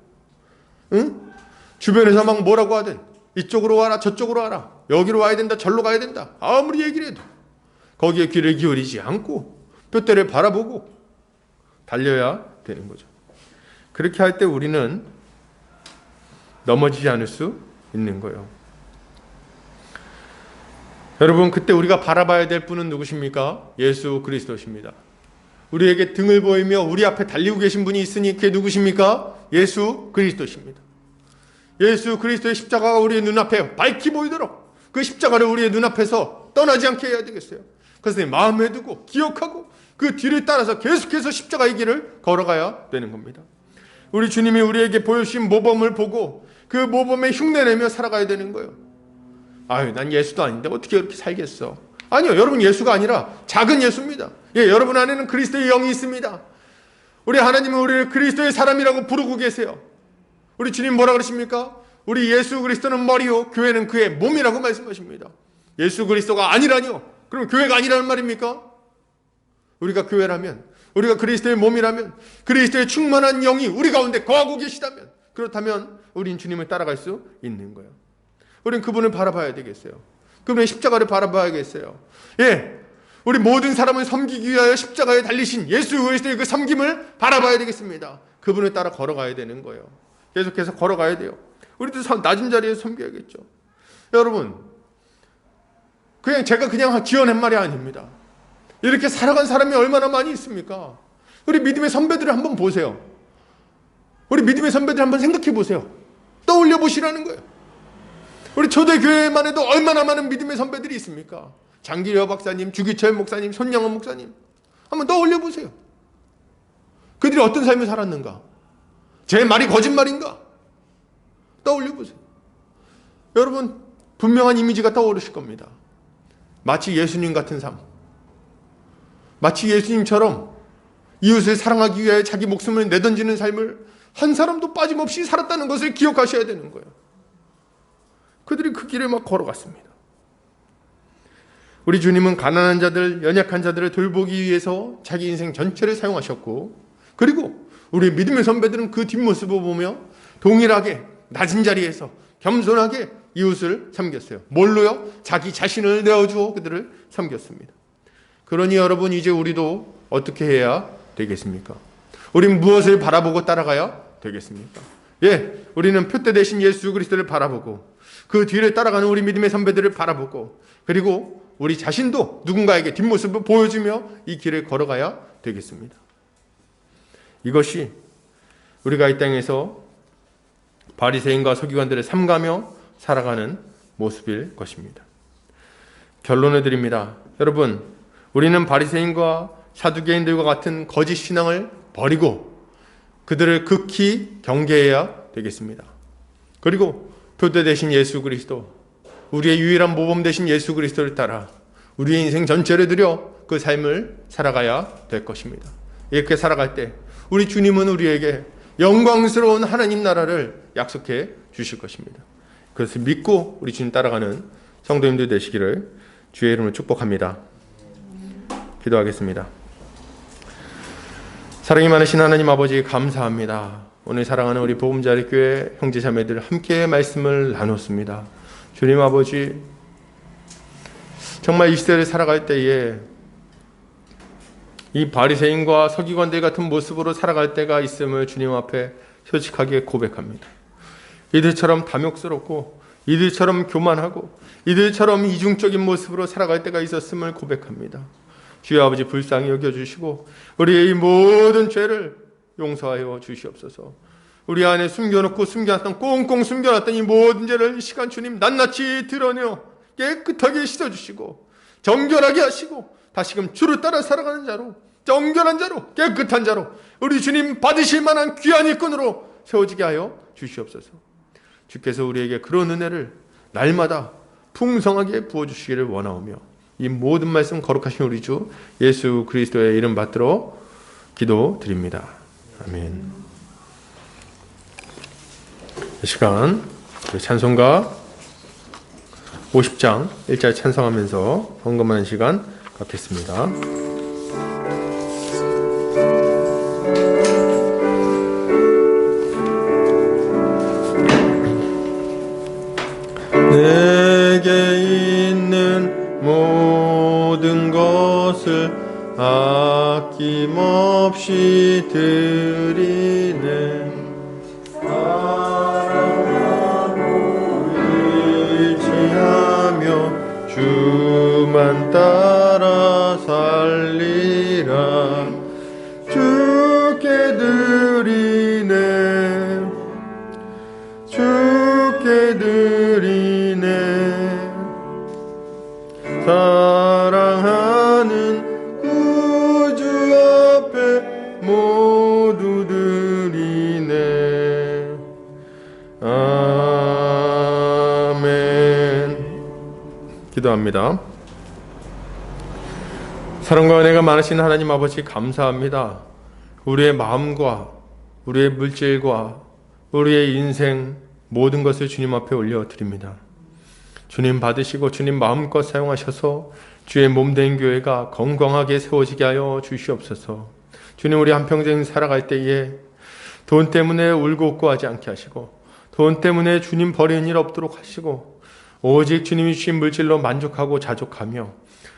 주변에서 막 뭐라고 하든 이쪽으로 와라 저쪽으로 와라 여기로 와야 된다 절로 가야 된다 아무리 얘기를 해도 거기에 귀를 기울이지 않고 표대를 바라보고 달려야 되는 거죠. 그렇게 할 때 우리는 넘어지지 않을 수 있는 거예요. 여러분, 그때 우리가 바라봐야 될 분은 누구십니까? 예수 그리스도십니다. 우리에게 등을 보이며 우리 앞에 달리고 계신 분이 있으니 그게 누구십니까? 예수 그리스도십니다. 예수 그리스도의 십자가가 우리의 눈앞에 밝히 보이도록 그 십자가를 우리의 눈앞에서 떠나지 않게 해야 되겠어요. 그래서 마음에 두고 기억하고 그 뒤를 따라서 계속해서 십자가의 길을 걸어가야 되는 겁니다. 우리 주님이 우리에게 보여주신 모범을 보고 그 모범에 흉내내며 살아가야 되는 거예요. 아유, 난 예수도 아닌데 어떻게 이렇게 살겠어? 아니요, 여러분, 예수가 아니라 작은 예수입니다. 예, 여러분 안에는 그리스도의 영이 있습니다. 우리 하나님은 우리를 그리스도의 사람이라고 부르고 계세요. 우리 주님 뭐라 그러십니까? 우리 예수 그리스도는 머리요 교회는 그의 몸이라고 말씀하십니다. 예수 그리스도가 아니라니요? 그럼 교회가 아니라는 말입니까? 우리가 교회라면, 우리가 그리스도의 몸이라면, 그리스도의 충만한 영이 우리 가운데 거하고 계시다면, 그렇다면 우린 주님을 따라갈 수 있는 거예요. 우린 그분을 바라봐야 되겠어요. 그분의 십자가를 바라봐야겠어요. 예, 우리 모든 사람을 섬기기 위하여 십자가에 달리신 예수 그리스도의 그 섬김을 바라봐야 되겠습니다. 그분을 따라 걸어가야 되는 거예요. 계속해서 걸어가야 돼요. 우리도 낮은 자리에서 섬겨야겠죠. 여러분, 제가 그냥 지어낸 말이 아닙니다. 이렇게 살아간 사람이 얼마나 많이 있습니까? 우리 믿음의 선배들을 한번 보세요. 우리 믿음의 선배들 한번 생각해 보세요. 떠올려 보시라는 거예요. 우리 초대교회만 해도 얼마나 많은 믿음의 선배들이 있습니까? 장기려 박사님, 주기철 목사님, 손영원 목사님 한번 떠올려 보세요. 그들이 어떤 삶을 살았는가? 제 말이 거짓말인가? 떠올려 보세요. 여러분, 분명한 이미지가 떠오르실 겁니다. 마치 예수님 같은 삶, 마치 예수님처럼 이웃을 사랑하기 위해 자기 목숨을 내던지는 삶을 한 사람도 빠짐없이 살았다는 것을 기억하셔야 되는 거예요. 그들이 그 길을 막 걸어갔습니다. 우리 주님은 가난한 자들, 연약한 자들을 돌보기 위해서 자기 인생 전체를 사용하셨고, 그리고 우리 믿음의 선배들은 그 뒷모습을 보며 동일하게 낮은 자리에서 겸손하게 이웃을 섬겼어요. 뭘로요? 자기 자신을 내어주어 그들을 섬겼습니다. 그러니 여러분, 이제 우리도 어떻게 해야 되겠습니까? 우린 무엇을 바라보고 따라가야 되겠습니까? 예, 우리는 표대 대신 예수 그리스도를 바라보고 그 뒤를 따라가는 우리 믿음의 선배들을 바라보고, 그리고 우리 자신도 누군가에게 뒷모습을 보여주며 이 길을 걸어가야 되겠습니다. 이것이 우리가 이 땅에서 바리새인과 서기관들을 삼가며 살아가는 모습일 것입니다. 결론을 드립니다. 여러분, 우리는 바리새인과 사두개인들과 같은 거짓 신앙을 버리고 그들을 극히 경계해야 되겠습니다. 그리고 표대 대신 예수 그리스도, 우리의 유일한 모범 대신 예수 그리스도를 따라 우리의 인생 전체를 들여 그 삶을 살아가야 될 것입니다. 이렇게 살아갈 때 우리 주님은 우리에게 영광스러운 하나님 나라를 약속해 주실 것입니다. 그것을 믿고 우리 주님 따라가는 성도님들 되시기를 주의 이름으로 축복합니다. 기도하겠습니다. 사랑이 많으신 하나님 아버지, 감사합니다. 오늘 사랑하는 우리 보금자리 교회 형제자매들 함께 말씀을 나눴습니다. 주님 아버지, 정말 이 시대를 살아갈 때에 이 바리새인과 서기관들 같은 모습으로 살아갈 때가 있음을 주님 앞에 솔직하게 고백합니다. 이들처럼 탐욕스럽고 이들처럼 교만하고 이들처럼 이중적인 모습으로 살아갈 때가 있었음을 고백합니다. 주여 아버지 불쌍히 여겨주시고 우리의 이 모든 죄를 용서하여 주시옵소서. 우리 안에 숨겨놓고 숨겨놨던 꽁꽁 숨겨놨던 이 모든 죄를 이 시간 주님 낱낱이 드러내어 깨끗하게 씻어주시고 정결하게 하시고 다시금 주를 따라 살아가는 자로 정결한 자로 깨끗한 자로 우리 주님 받으실 만한 귀한 일꾼으로 세워지게 하여 주시옵소서. 주께서 우리에게 그런 은혜를 날마다 풍성하게 부어주시기를 원하오며 이 모든 말씀 거룩하신 우리 주 예수 그리스도의 이름 받들어 기도드립니다. 아멘. 이 시간 찬송가 50장 1절 찬송하면서 헌금하는 시간 갖겠습니다. 내게 있는 모든 것을 아낌없이 드리네. 사랑하고 의지하며 주만 따라 살리라. 주께 드리네. 주께 드리네. 사랑하는 구주 앞에 모두 드리네. 아멘. 기도합니다. 사랑과 은혜가 많으신 하나님 아버지 감사합니다. 우리의 마음과 우리의 물질과 우리의 인생 모든 것을 주님 앞에 올려드립니다. 주님 받으시고 주님 마음껏 사용하셔서 주의 몸된 교회가 건강하게 세워지게 하여 주시옵소서. 주님 우리 한평생 살아갈 때에 돈 때문에 울고 웃고 하지 않게 하시고 돈 때문에 주님 버리는 일 없도록 하시고 오직 주님이 주신 물질로 만족하고 자족하며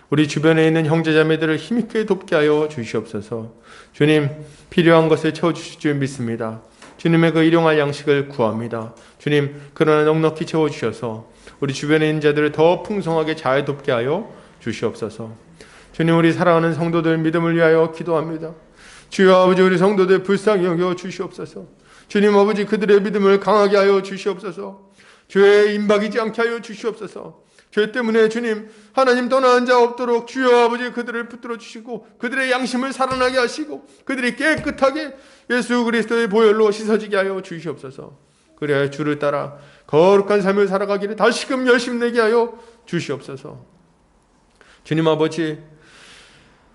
우리 주변에 있는 형제자매들을 힘있게 돕게 하여 주시옵소서. 주님 필요한 것을 채워주실 줄 믿습니다. 주님의 그 일용할 양식을 구합니다. 주님 그러나 넉넉히 채워주셔서 우리 주변에 있는 자들을 더 풍성하게 잘 돕게 하여 주시옵소서. 주님 우리 사랑하는 성도들 믿음을 위하여 기도합니다. 주여 아버지 우리 성도들 불쌍히 여겨 주시옵소서. 주님 아버지 그들의 믿음을 강하게 하여 주시옵소서. 죄에 임박이지 않게 하여 주시옵소서. 죄 때문에 주님 하나님 떠나는 자 없도록 주여 아버지 그들을 붙들어 주시고 그들의 양심을 살아나게 하시고 그들이 깨끗하게 예수 그리스도의 보혈로 씻어지게 하여 주시옵소서. 그래야 주를 따라 거룩한 삶을 살아가기를 다시금 열심내게 하여 주시옵소서. 주님 아버지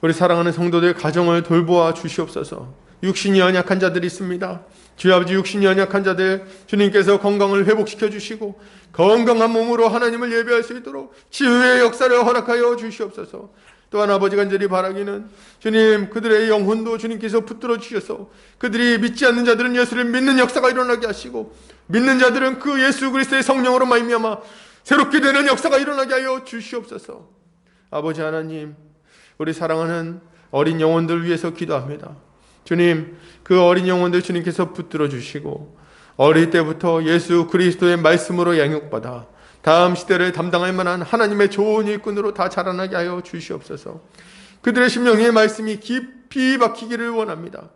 우리 사랑하는 성도들 가정을 돌보아 주시옵소서. 육신이 연약한 자들이 있습니다. 주여 아버지 육신이 연약한 자들 주님께서 건강을 회복시켜 주시고 건강한 몸으로 하나님을 예배할 수 있도록 치유의 역사를 허락하여 주시옵소서. 또한 아버지 간절히 바라기는 주님 그들의 영혼도 주님께서 붙들어 주셔서 그들이 믿지 않는 자들은 예수를 믿는 역사가 일어나게 하시고 믿는 자들은 그 예수 그리스도의 성령으로 말미암아 새롭게 되는 역사가 일어나게 하여 주시옵소서. 아버지 하나님 우리 사랑하는 어린 영혼들 위해서 기도합니다. 주님 그 어린 영혼들 주님께서 붙들어 주시고 어릴 때부터 예수 그리스도의 말씀으로 양육받아 다음 시대를 담당할 만한 하나님의 좋은 일꾼으로 다 자라나게 하여 주시옵소서. 그들의 심령의 말씀이 깊이 박히기를 원합니다.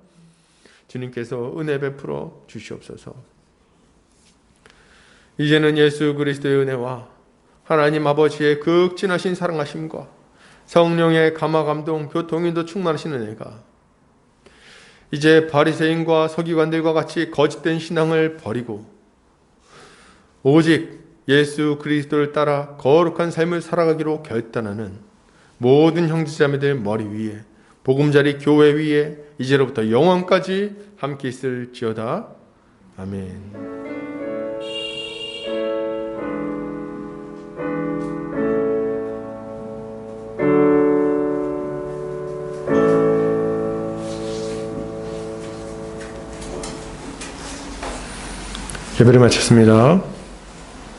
주님께서 은혜 베풀어 주시옵소서. 이제는 예수 그리스도의 은혜와 하나님 아버지의 극진하신 사랑하심과 성령의 감화감동 교통인도 충만하신 은혜가 이제 바리새인과 서기관들과 같이 거짓된 신앙을 버리고 오직 예수 그리스도를 따라 거룩한 삶을 살아가기로 결단하는 모든 형제자매들 머리 위에 보금자리 교회 위에 이제로부터 영원까지 함께 있을지어다. 아멘. 예배를 마쳤습니다.